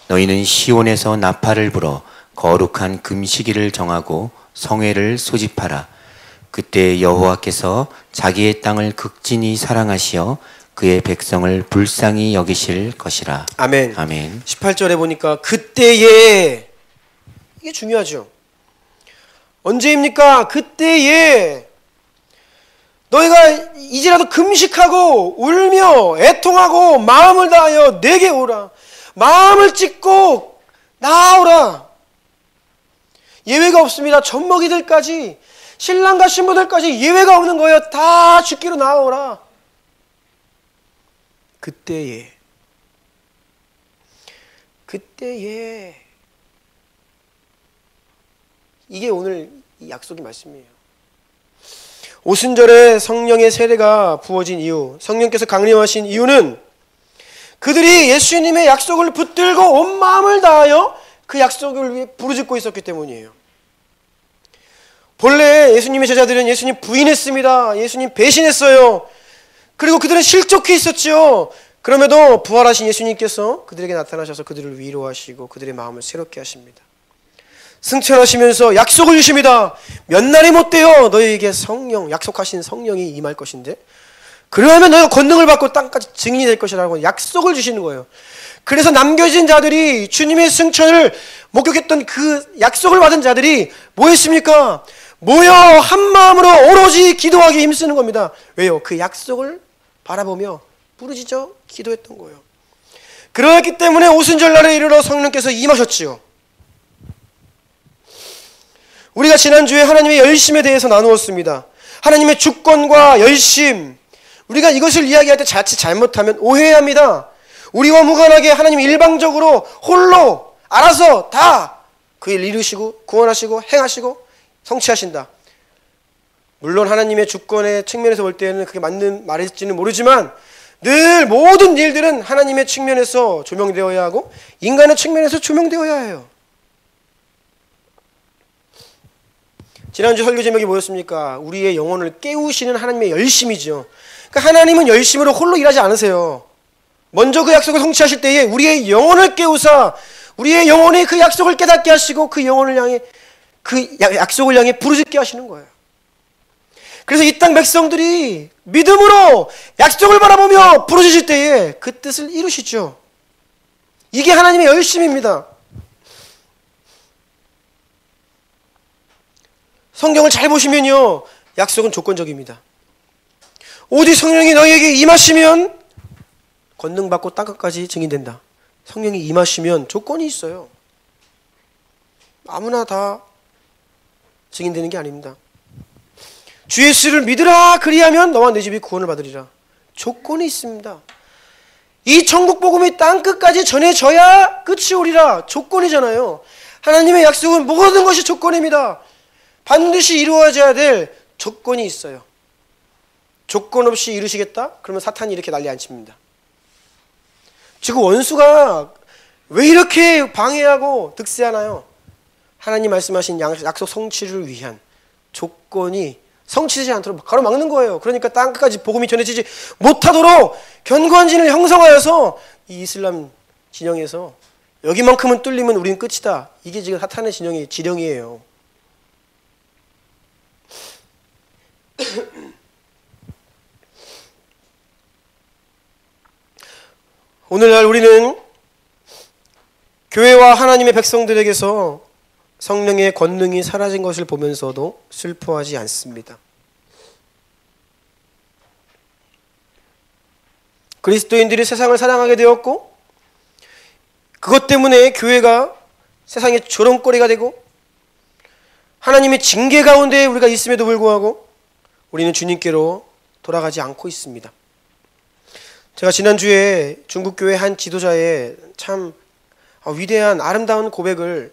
너희는 시온에서 나팔을 불어 거룩한 금식일을 정하고 성회를 소집하라. 그때 여호와께서 자기의 땅을 극진히 사랑하시어 그의 백성을 불쌍히 여기실 것이라.
아멘.
아멘.
18절에 보니까 그때에, 이게 중요하죠. 언제입니까? 그때에 너희가 이제라도 금식하고 울며 애통하고 마음을 다하여 내게 오라. 마음을 찢고 나아오라. 예외가 없습니다. 젖먹이들까지, 신랑과 신부들까지 예외가 없는 거예요. 다 죽기로 나아오라. 그때에 이게 오늘 이 약속의 말씀이에요. 오순절에 성령의 세례가 부어진 이유, 성령께서 강림하신 이유는 그들이 예수님의 약속을 붙들고 온 마음을 다하여 그 약속을 위해 부르짖고 있었기 때문이에요. 본래 예수님의 제자들은 예수님 부인했습니다. 예수님 배신했어요. 그리고 그들은 실족해 있었죠. 그럼에도 부활하신 예수님께서 그들에게 나타나셔서 그들을 위로하시고 그들의 마음을 새롭게 하십니다. 승천하시면서 약속을 주십니다. 몇 날이 못 돼요. 너희에게 성령, 약속하신 성령이 임할 것인데 그러면 너희가 권능을 받고 땅까지 증인이 될 것이라고 약속을 주시는 거예요. 그래서 남겨진 자들이, 주님의 승천을 목격했던 그 약속을 받은 자들이 뭐 했습니까? 모여 한 마음으로 오로지 기도하기 힘쓰는 겁니다. 왜요? 그 약속을 바라보며 부르짖어 기도했던 거예요. 그렇기 때문에 오순절날에 이르러 성령께서 임하셨지요. 우리가 지난주에 하나님의 열심에 대해서 나누었습니다. 하나님의 주권과 열심, 우리가 이것을 이야기할 때 자칫 잘못하면 오해해야 합니다. 우리와 무관하게 하나님 일방적으로 홀로 알아서 다 그 일 이루시고 구원하시고 행하시고 성취하신다. 물론 하나님의 주권의 측면에서 볼 때는 그게 맞는 말일지는 모르지만 늘 모든 일들은 하나님의 측면에서 조명되어야 하고 인간의 측면에서 조명되어야 해요. 지난주 설교 제목이 뭐였습니까? 우리의 영혼을 깨우시는 하나님의 열심이죠. 그러니까 하나님은 열심으로 홀로 일하지 않으세요. 먼저 그 약속을 성취하실 때에 우리의 영혼을 깨우사 우리의 영혼이 그 약속을 깨닫게 하시고 그 영혼을 향해, 그 약속을 향해 부르짖게 하시는 거예요. 그래서 이 땅 백성들이 믿음으로 약속을 바라보며 부르짖을 때에 그 뜻을 이루시죠. 이게 하나님의 열심입니다. 성경을 잘 보시면요, 약속은 조건적입니다. 오직 성령이 너희에게 임하시면 권능받고 땅끝까지 증인된다. 성령이 임하시면 조건이 있어요. 아무나 다 증인되는 게 아닙니다. 주 예수를 믿으라 그리하면 너와 내 집이 구원을 받으리라. 조건이 있습니다. 이 천국 복음이 땅끝까지 전해져야 끝이 오리라. 조건이잖아요. 하나님의 약속은 모든 것이 조건입니다. 반드시 이루어져야 될 조건이 있어요. 조건 없이 이루시겠다? 그러면 사탄이 이렇게 난리 안 칩니다. 지금 원수가 왜 이렇게 방해하고 득세하나요? 하나님 말씀하신 약속 성취를 위한 조건이 성취되지 않도록 가로막는 거예요. 그러니까 땅끝까지 복음이 전해지지 못하도록 견고한 진을 형성하여서 이 이슬람 진영에서 여기만큼은 뚫리면 우리는 끝이다. 이게 지금 사탄의 진영의 지령이에요. 오늘날 우리는 교회와 하나님의 백성들에게서 성령의 권능이 사라진 것을 보면서도 슬퍼하지 않습니다. 그리스도인들이 세상을 사랑하게 되었고 그것 때문에 교회가 세상의 조롱거리가 되고 하나님의 징계 가운데 우리가 있음에도 불구하고 우리는 주님께로 돌아가지 않고 있습니다. 제가 지난주에 중국교회 한 지도자의 참 위대한 아름다운 고백을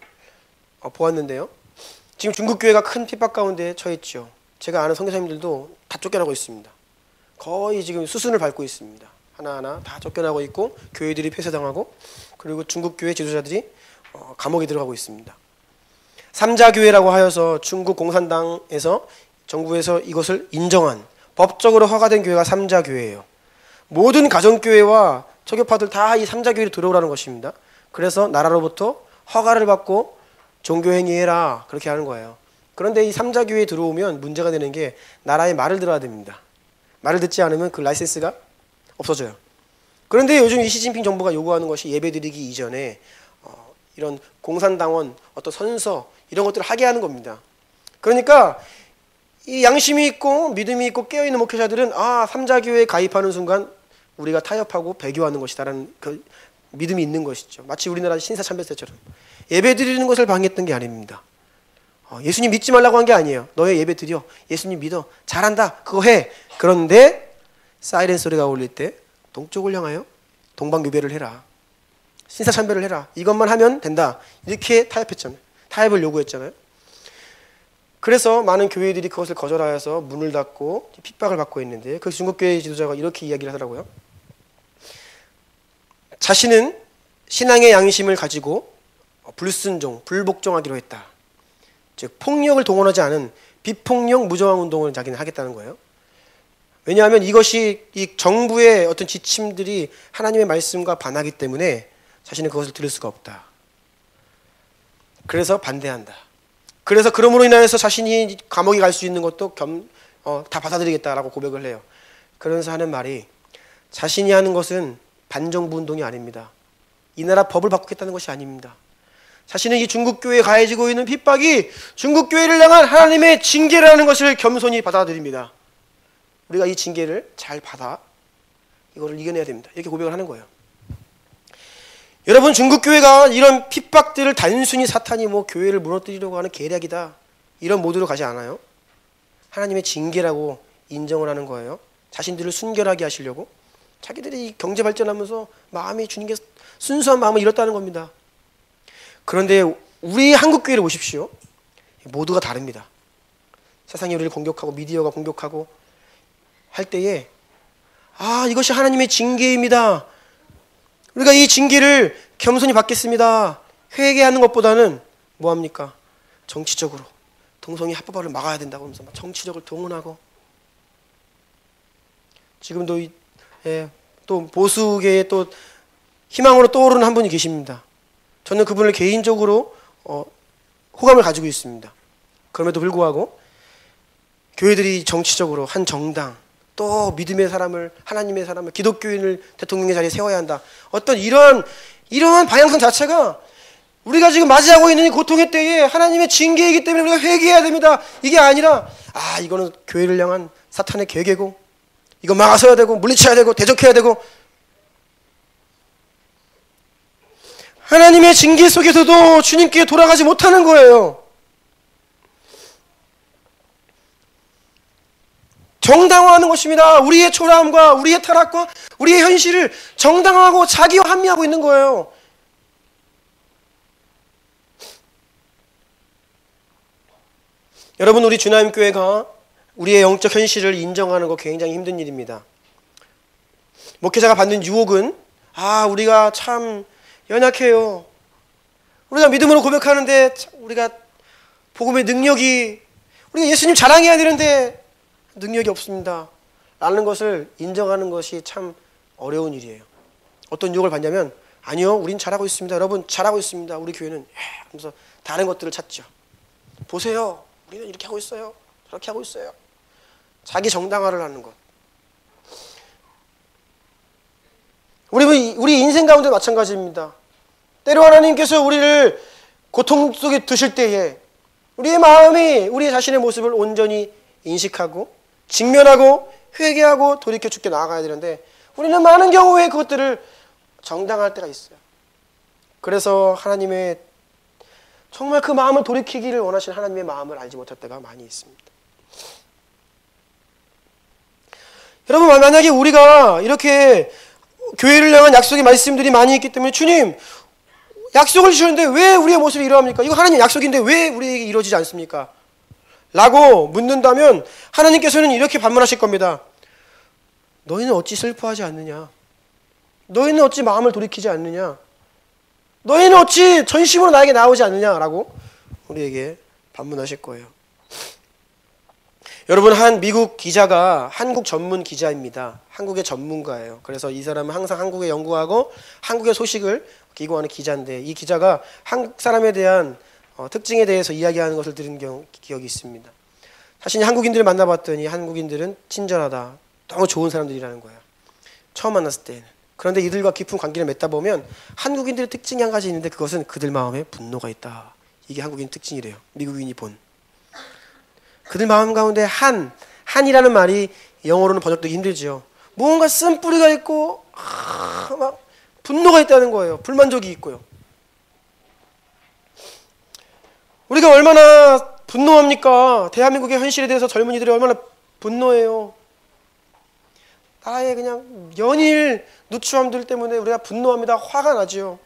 보았는데요. 지금 중국교회가 큰 핍박 가운데 처했죠. 제가 아는 선교사님들도 다 쫓겨나고 있습니다. 거의 지금 수순을 밟고 있습니다. 하나하나 다 쫓겨나고 있고 교회들이 폐쇄당하고 그리고 중국교회 지도자들이 감옥에 들어가고 있습니다. 삼자교회라고 하여서 중국 공산당에서 정부에서 이것을 인정한 법적으로 허가된 교회가 삼자교회예요. 모든 가정교회와 초교파들 다 이 삼자교회로 들어오라는 것입니다. 그래서 나라로부터 허가를 받고 종교행위해라 그렇게 하는 거예요. 그런데 이 삼자교회에 들어오면 문제가 되는 게 나라의 말을 들어야 됩니다. 말을 듣지 않으면 그 라이센스가 없어져요. 그런데 요즘 이 시진핑 정부가 요구하는 것이 예배드리기 이전에 이런 공산당원 어떤 선서 이런 것들을 하게 하는 겁니다. 그러니까 이 양심이 있고 믿음이 있고 깨어있는 목회자들은 삼자교회에 가입하는 순간 우리가 타협하고 배교하는 것이다라는 그 믿음이 있는 것이죠. 마치 우리나라 신사참배세처럼 예배드리는 것을 방해했던 게 아닙니다. 예수님 믿지 말라고 한 게 아니에요. 너의 예배 드려. 예수님 믿어. 잘한다. 그거 해. 그런데 사이렌 소리가 울릴 때 동쪽을 향하여 동방유배를 해라. 신사참배를 해라. 이것만 하면 된다. 이렇게 타협했잖아요. 타협을 요구했잖아요. 그래서 많은 교회들이 그것을 거절하여서 문을 닫고 핍박을 받고 있는데 그 중국교회 지도자가 이렇게 이야기를 하더라고요. 자신은 신앙의 양심을 가지고 불순종, 불복종하기로 했다. 즉 폭력을 동원하지 않은 비폭력 무저항 운동을 자기는 하겠다는 거예요. 왜냐하면 이것이 이 정부의 어떤 지침들이 하나님의 말씀과 반하기 때문에 자신은 그것을 들을 수가 없다. 그래서 반대한다. 그래서 그러므로 인하여서 자신이 감옥에 갈 수 있는 것도 다 받아들이겠다라고 고백을 해요. 그러면서 하는 말이 자신이 하는 것은 반정부 운동이 아닙니다. 이 나라 법을 바꾸겠다는 것이 아닙니다. 자신은 이 중국교회에 가해지고 있는 핍박이 중국교회를 향한 하나님의 징계라는 것을 겸손히 받아들입니다. 우리가 이 징계를 잘 받아 이거를 이겨내야 됩니다. 이렇게 고백을 하는 거예요. 여러분 중국교회가 이런 핍박들을 단순히 사탄이 교회를 무너뜨리려고 하는 계략이다 이런 모드로 가지 않아요. 하나님의 징계라고 인정을 하는 거예요. 자신들을 순결하게 하시려고 자기들이 경제 발전하면서 마음이 주님께 순수한 마음을 잃었다는 겁니다. 그런데 우리 한국교회를 보십시오. 모두가 다릅니다. 세상이 우리를 공격하고 미디어가 공격하고 할 때에 이것이 하나님의 징계입니다. 우리가 이 징계를 겸손히 받겠습니다. 회개하는 것보다는 뭐합니까? 정치적으로 동성애 합법화를 막아야 된다고 하면서 정치적으로 동원하고 지금도 또 보수계에 또 희망으로 떠오르는 한 분이 계십니다. 저는 그분을 개인적으로 호감을 가지고 있습니다. 그럼에도 불구하고 교회들이 정치적으로 한 정당 또 믿음의 사람을 하나님의 사람을 기독교인을 대통령의 자리에 세워야 한다. 어떤 이러한 방향성 자체가 우리가 지금 맞이하고 있는 이 고통의 때에 하나님의 징계이기 때문에 우리가 회개해야 됩니다. 이게 아니라 이거는 교회를 향한 사탄의 계계고 이거 막아서야 되고 물리쳐야 되고 대적해야 되고 하나님의 징계 속에서도 주님께 돌아가지 못하는 거예요. 정당화하는 것입니다. 우리의 초라함과 우리의 타락과 우리의 현실을 정당화하고 자기와 합리하고 있는 거예요. 여러분, 우리 주나님교회가 우리의 영적 현실을 인정하는 거 굉장히 힘든 일입니다. 목회자가 받는 유혹은 우리가 참 연약해요. 우리가 믿음으로 고백하는데 우리가 복음의 능력이 우리가 예수님 자랑해야 되는데 능력이 없습니다 라는 것을 인정하는 것이 참 어려운 일이에요. 어떤 유혹을 받냐면 아니요, 우린 잘하고 있습니다. 여러분 잘하고 있습니다. 우리 교회는 하면서 다른 것들을 찾죠. 보세요, 우리는 이렇게 하고 있어요. 저렇게 하고 있어요. 자기 정당화를 하는 것. 우리 인생 가운데 마찬가지입니다. 때로 하나님께서 우리를 고통 속에 두실 때에 우리의 마음이 우리 자신의 모습을 온전히 인식하고 직면하고 회개하고 돌이켜 주께 나아가야 되는데 우리는 많은 경우에 그것들을 정당할 때가 있어요. 그래서 하나님의 정말 그 마음을 돌이키기를 원하시는 하나님의 마음을 알지 못할 때가 많이 있습니다. 여러분, 만약에 우리가 이렇게 교회를 향한 약속의 말씀들이 많이 있기 때문에 주님 약속을 주셨는데 왜 우리의 모습이 이러합니까? 이거 하나님 약속인데 왜 우리에게 이루어지지 않습니까? 라고 묻는다면 하나님께서는 이렇게 반문하실 겁니다. 너희는 어찌 슬퍼하지 않느냐? 너희는 어찌 마음을 돌이키지 않느냐? 너희는 어찌 전심으로 나에게 나오지 않느냐라고 우리에게 반문하실 거예요. 여러분, 한 미국 기자가 한국 전문 기자입니다. 한국의 전문가예요. 그래서 이 사람은 항상 한국에 연구하고 한국의 소식을 기고하는 기자인데 이 기자가 한국 사람에 대한 특징에 대해서 이야기하는 것을 들은 기억이 있습니다. 자신이 한국인들을 만나봤더니 한국인들은 친절하다, 너무 좋은 사람들이라는 거예요. 처음 만났을 때는. 그런데 이들과 깊은 관계를 맺다 보면 한국인들의 특징이 한 가지 있는데 그것은 그들 마음에 분노가 있다. 이게 한국인 특징이래요. 미국인이 본. 그들 마음 가운데 한이라는 말이 영어로는 번역되기 힘들죠. 무언가 쓴뿌리가 있고 막 분노가 있다는 거예요. 불만족이 있고요. 우리가 얼마나 분노합니까? 대한민국의 현실에 대해서 젊은이들이 얼마나 분노해요. 나의 그냥 연일 누추함들 때문에 우리가 분노합니다. 화가 나죠.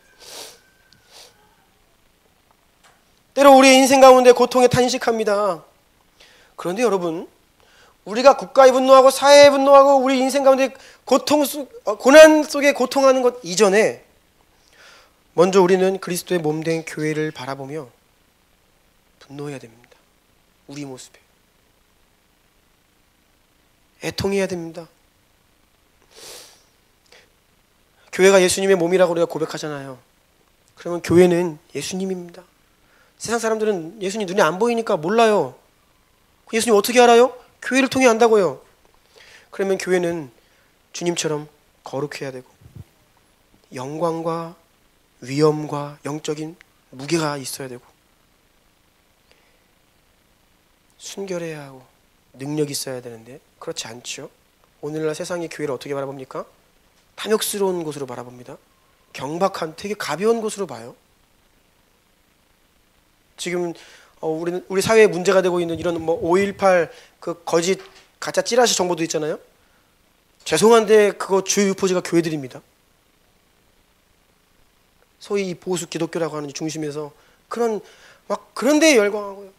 때로 우리의 인생 가운데 고통에 탄식합니다. 그런데 여러분, 우리가 국가에 분노하고 사회에 분노하고 우리 인생 가운데 고난 속에 고통하는 것 이전에 먼저 우리는 그리스도의 몸된 교회를 바라보며 분노해야 됩니다. 우리 모습에 애통해야 됩니다. 교회가 예수님의 몸이라고 우리가 고백하잖아요. 그러면 교회는 예수님입니다. 세상 사람들은 예수님 눈에 안 보이니까 몰라요. 예수님 어떻게 알아요? 교회를 통해 안다고요. 그러면 교회는 주님처럼 거룩해야 되고 영광과 위엄과 영적인 무게가 있어야 되고 순결해야 하고 능력이 있어야 되는데 그렇지 않죠. 오늘날 세상의 교회를 어떻게 바라봅니까? 탐욕스러운 곳으로 바라봅니다. 경박한 되게 가벼운 곳으로 봐요. 지금 우리 사회에 문제가 되고 있는 이런 5.18 그 거짓 가짜 찌라시 정보도 있잖아요. 죄송한데 그거 주요 유포지가 교회들입니다. 소위 이 보수 기독교라고 하는 중심에서 그런 데에 열광하고요.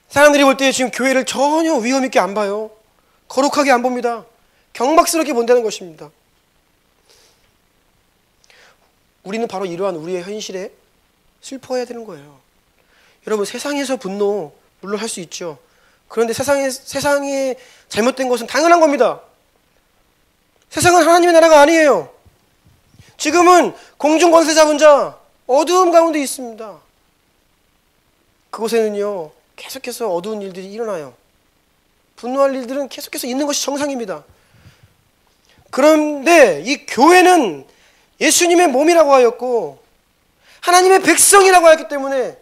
사람들이 볼 때 지금 교회를 전혀 위험 있게 안 봐요. 거룩하게 안 봅니다. 경박스럽게 본다는 것입니다. 우리는 바로 이러한 우리의 현실에 슬퍼해야 되는 거예요. 여러분, 세상에서 분노 물론 할 수 있죠. 그런데 세상에 잘못된 것은 당연한 겁니다. 세상은 하나님의 나라가 아니에요. 지금은 공중권세 잡은 자 어두움 가운데 있습니다. 그곳에는요 계속해서 어두운 일들이 일어나요. 분노할 일들은 계속해서 있는 것이 정상입니다. 그런데 이 교회는 예수님의 몸이라고 하였고 하나님의 백성이라고 하였기 때문에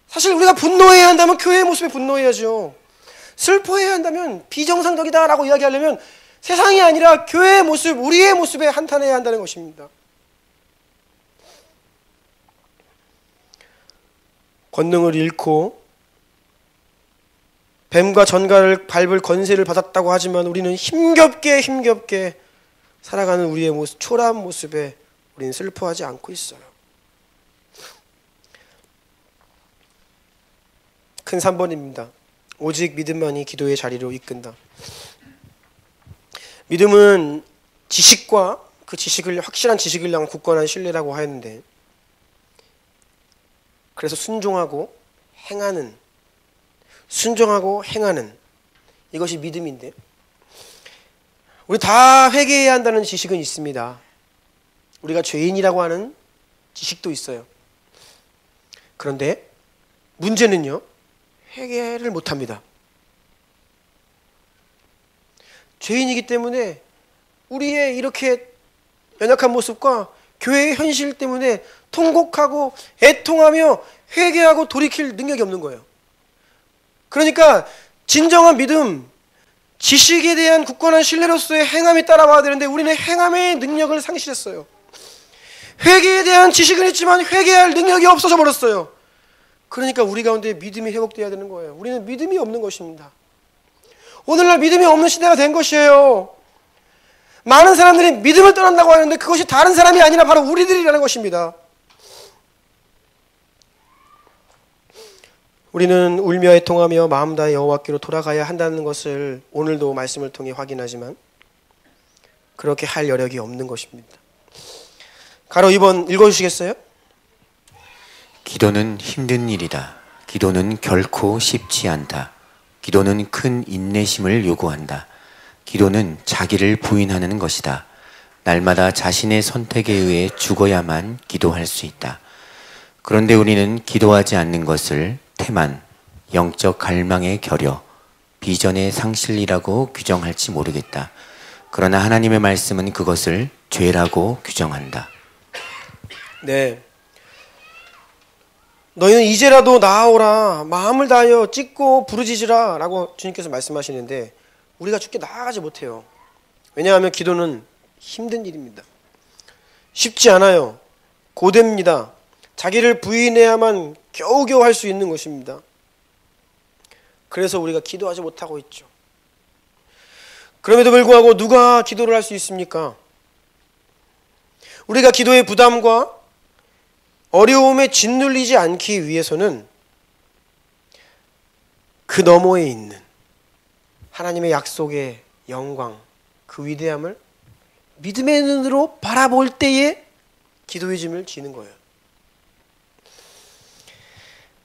사실 우리가 분노해야 한다면 교회의 모습에 분노해야죠. 슬퍼해야 한다면 비정상적이다라고 이야기하려면 세상이 아니라 교회의 모습, 우리의 모습에 한탄해야 한다는 것입니다. 권능을 잃고 뱀과 전갈을 밟을 권세를 받았다고 하지만 우리는 힘겹게 살아가는 우리의 모습, 초라한 모습에 우리는 슬퍼하지 않고 있어요. 큰 3번입니다. 오직 믿음만이 기도의 자리로 이끈다. 믿음은 지식과 그 지식을 확실한 지식을 향한 굳건한 신뢰라고 하였는데, 그래서 순종하고 행하는 이것이 믿음인데, 우리 다 회개해야 한다는 지식은 있습니다. 우리가 죄인이라고 하는 지식도 있어요. 그런데 문제는요, 회개를 못합니다. 죄인이기 때문에 우리의 이렇게 연약한 모습과 교회의 현실 때문에 통곡하고 애통하며 회개하고 돌이킬 능력이 없는 거예요. 그러니까 진정한 믿음, 지식에 대한 굳건한 신뢰로서의 행함이 따라와야 되는데 우리는 행함의 능력을 상실했어요. 회개에 대한 지식은 있지만 회개할 능력이 없어져 버렸어요. 그러니까 우리 가운데 믿음이 회복되어야 되는 거예요. 우리는 믿음이 없는 것입니다. 오늘날 믿음이 없는 시대가 된 것이에요. 많은 사람들이 믿음을 떠난다고 하는데 그것이 다른 사람이 아니라 바로 우리들이라는 것입니다. 우리는 울며 애통하며 마음 다해 여호와께로 돌아가야 한다는 것을 오늘도 말씀을 통해 확인하지만 그렇게 할 여력이 없는 것입니다. 가로 2번 읽어주시겠어요?
기도는 힘든 일이다. 기도는 결코 쉽지 않다. 기도는 큰 인내심을 요구한다. 기도는 자기를 부인하는 것이다. 날마다 자신의 선택에 의해 죽어야만 기도할 수 있다. 그런데 우리는 기도하지 않는 것을 태만, 영적 갈망의 결여, 비전의 상실이라고 규정할지 모르겠다. 그러나 하나님의 말씀은 그것을 죄라고 규정한다.
네. 너희는 이제라도 나아오라, 마음을 다하여 찢고 부르짖으라 라고 주님께서 말씀하시는데 우리가 죽게 나아가지 못해요. 왜냐하면 기도는 힘든 일입니다. 쉽지 않아요. 고됩니다. 자기를 부인해야만 겨우겨우 할 수 있는 것입니다. 그래서 우리가 기도하지 못하고 있죠. 그럼에도 불구하고 누가 기도를 할 수 있습니까? 우리가 기도의 부담과 어려움에 짓눌리지 않기 위해서는 그 너머에 있는 하나님의 약속의 영광, 그 위대함을 믿음의 눈으로 바라볼 때에 기도의 짐을 지는 거예요.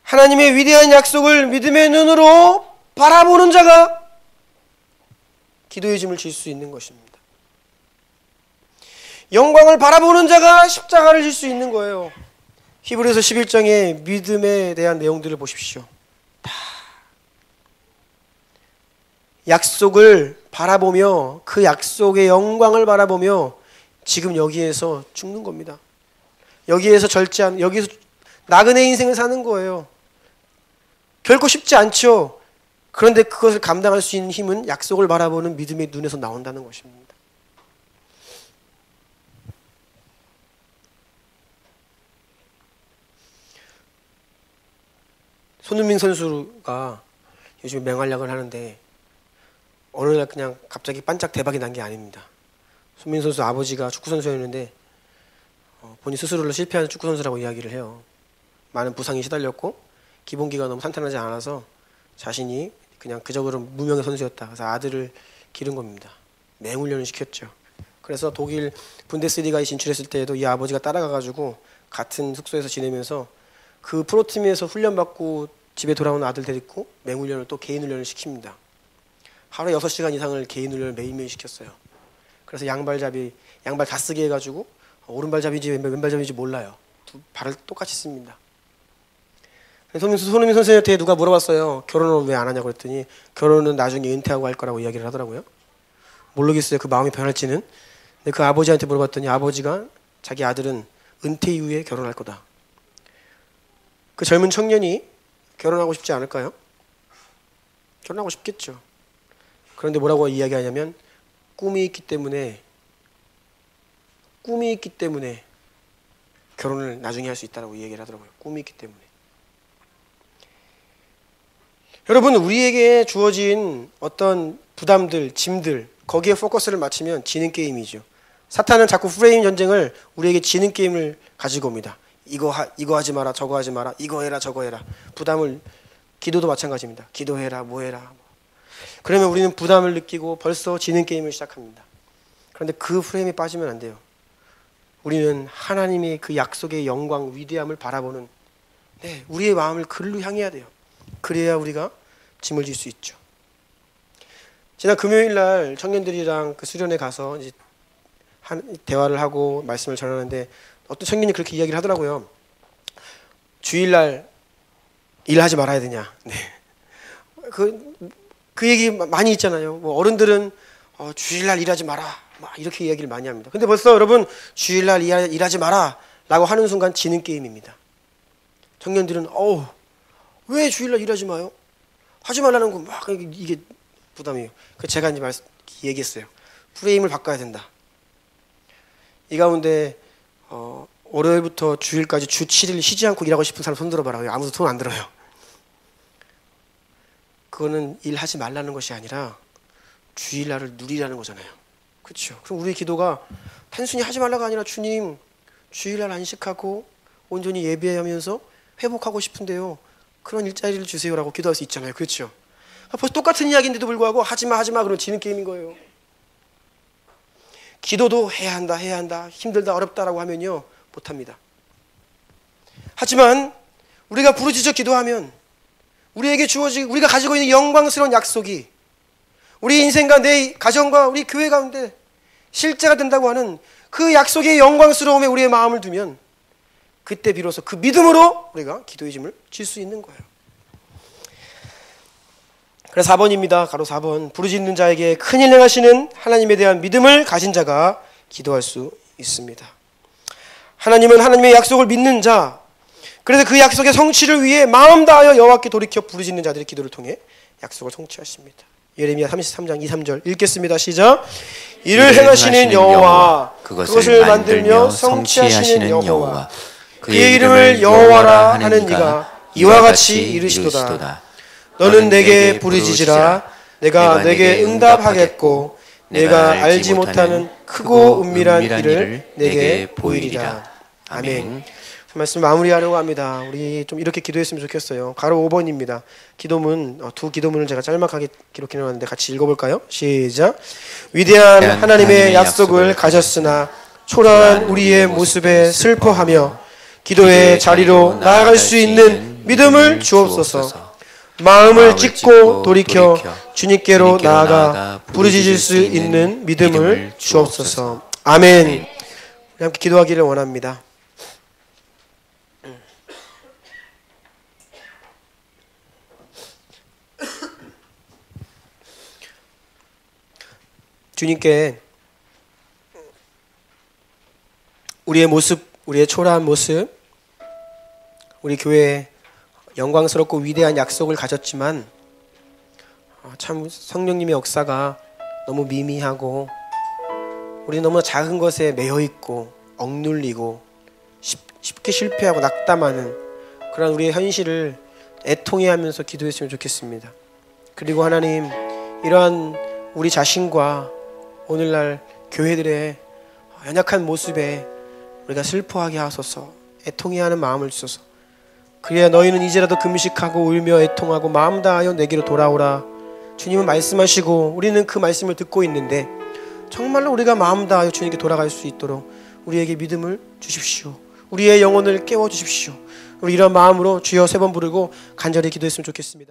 하나님의 위대한 약속을 믿음의 눈으로 바라보는 자가 기도의 짐을 질 수 있는 것입니다. 영광을 바라보는 자가 십자가를 질 수 있는 거예요. 히브리서 11장의 믿음에 대한 내용들을 보십시오. 다 약속을 바라보며 그 약속의 영광을 바라보며 지금 여기에서 죽는 겁니다. 여기에서 여기서 나그네 인생을 사는 거예요. 결코 쉽지 않죠. 그런데 그것을 감당할 수 있는 힘은 약속을 바라보는 믿음의 눈에서 나온다는 것입니다. 손흥민 선수가 요즘 맹활약을 하는데 어느 날 그냥 갑자기 반짝 대박이 난 게 아닙니다. 손흥민 선수 아버지가 축구 선수였는데 본인 스스로를 실패하는 축구 선수라고 이야기를 해요. 많은 부상이 시달렸고 기본기가 너무 탄탄하지 않아서 자신이 그냥 그저그로 무명의 선수였다. 그래서 아들을 기른 겁니다. 맹훈련을 시켰죠. 그래서 독일 분데스리가에 진출했을 때에도 이 아버지가 따라가가지고 같은 숙소에서 지내면서 그 프로팀에서 훈련받고 집에 돌아오는 아들 데리고 맹훈련을 또 개인 훈련을 시킵니다. 하루에 6시간 이상을 개인 훈련을 매일매일 시켰어요. 그래서 양발 다 쓰게 해가지고 오른발잡이인지 왼발잡이인지 몰라요. 두 발을 똑같이 씁니다. 손흥민 선수한테 누가 물어봤어요. 결혼은 왜 안 하냐고 그랬더니 결혼은 나중에 은퇴하고 할 거라고 이야기를 하더라고요. 모르겠어요. 그 마음이 변할지는. 근데 그 아버지한테 물어봤더니 아버지가 자기 아들은 은퇴 이후에 결혼할 거다. 그 젊은 청년이 결혼하고 싶지 않을까요? 결혼하고 싶겠죠. 그런데 뭐라고 이야기하냐면 꿈이 있기 때문에 결혼을 나중에 할 수 있다고 얘기를 하더라고요. 꿈이 있기 때문에. 여러분, 우리에게 주어진 어떤 부담들, 짐들, 거기에 포커스를 맞추면 지는 게임이죠. 사탄은 자꾸 프레임 전쟁을 우리에게 지는 게임을 가지고 옵니다. 이거 하지 마라, 저거 하지 마라, 이거 해라, 저거 해라. 부담을, 기도도 마찬가지입니다. 기도해라, 뭐 해라. 그러면 우리는 부담을 느끼고 벌써 지는 게임을 시작합니다. 그런데 그 프레임에 빠지면 안 돼요. 우리는 하나님의 그 약속의 영광, 위대함을 바라보는, 우리의 마음을 그리로 향해야 돼요. 그래야 우리가 짐을 질 수 있죠. 지난 금요일 날 청년들이랑 그 수련회 가서 이제 대화를 하고 말씀을 전하는데 어떤 청년이 그렇게 이야기를 하더라고요. 주일날 일하지 말아야 되냐. 그 얘기 많이 있잖아요. 뭐 어른들은 주일날 일하지 마라, 막 이렇게 이야기를 많이 합니다. 근데 벌써 여러분, 주일날 일하지 마라 라고 하는 순간 지는 게임입니다. 청년들은 왜 주일날 일하지 마요? 하지 말라는 거 막 이게 부담이에요. 제가 이제 얘기했어요. 프레임을 바꿔야 된다. 이 가운데 월요일부터 주일까지 주 7일 쉬지 않고 일하고 싶은 사람 손 들어봐라. 아무도 손 안 들어요. 그거는 일하지 말라는 것이 아니라 주일날을 누리라는 거잖아요. 그렇죠? 그럼 우리의 기도가 단순히 하지 말라가 아니라 주님, 주일날 안식하고 온전히 예배하면서 회복하고 싶은데요, 그런 일자리를 주세요라고 기도할 수 있잖아요. 그렇죠? 벌써 똑같은 이야기인데도 불구하고 하지마 그러면 지는 게임인 거예요. 기도도 해야 한다, 힘들다, 어렵다라고 하면요, 못합니다. 하지만 우리가 부르짖어 기도하면 우리에게 주어진, 우리가 가지고 있는 영광스러운 약속이 우리 인생과 내 가정과 우리 교회 가운데 실제가 된다고 하는 그 약속의 영광스러움에 우리의 마음을 두면 그때 비로소 그 믿음으로 우리가 기도의 짐을 질 수 있는 거예요. 그래서 4번입니다. 가로 4번. 부르짖는 자에게 큰일 행하시는 하나님에 대한 믿음을 가진 자가 기도할 수 있습니다. 하나님은 하나님의 약속을 믿는 자, 그래서 그 약속의 성취를 위해 마음 다하여 여호와께 돌이켜 부르짖는 자들의 기도를 통해 약속을 성취하십니다. 예레미야 33장 2, 3절 읽겠습니다. 시작. 이를 행하시는 여호와, 그것을 만들며 성취하시는 여호와, 그의 이름을 여호와라 하는 이가 이와 같이 이르시도다. 너는 내게 부르짖으라. 내가 내게 응답하겠고 내가 알지 못하는 크고 은밀한 일을 내게 보이리라. 아멘. 말씀 마무리하려고 합니다. 우리 좀 이렇게 기도했으면 좋겠어요. 가로 5번입니다. 기도문, 두 기도문을 제가 짤막하게 기록해 놓았는데 같이 읽어볼까요? 시작. 위대한 하나님의 약속을 가졌으나 초라한 우리의 모습에 슬퍼하며 기도의 자리로 나아갈 수 있는 믿음을 주옵소서. 마음을 찢고 돌이켜 주님께로 나아가 부르짖을 수 있는 믿음을 주옵소서. 아멘. 우리 함께 기도하기를 원합니다. 주님께 우리의 모습, 우리의 초라한 모습, 우리 교회에 영광스럽고 위대한 약속을 가졌지만 참 성령님의 역사가 너무 미미하고 우리는 너무 작은 것에 매여있고 억눌리고 쉽게 실패하고 낙담하는 그런 우리의 현실을 애통해하면서 기도했으면 좋겠습니다. 그리고 하나님, 이러한 우리 자신과 오늘날 교회들의 연약한 모습에 우리가 슬퍼하게 하소서. 애통해하는 마음을 주소서. 그래야 너희는 이제라도 금식하고 울며 애통하고 마음 다하여 내게로 돌아오라. 주님은 말씀하시고 우리는 그 말씀을 듣고 있는데 정말로 우리가 마음 다하여 주님께 돌아갈 수 있도록 우리에게 믿음을 주십시오. 우리의 영혼을 깨워주십시오. 우리 이런 마음으로 주여 3번 부르고 간절히 기도했으면 좋겠습니다.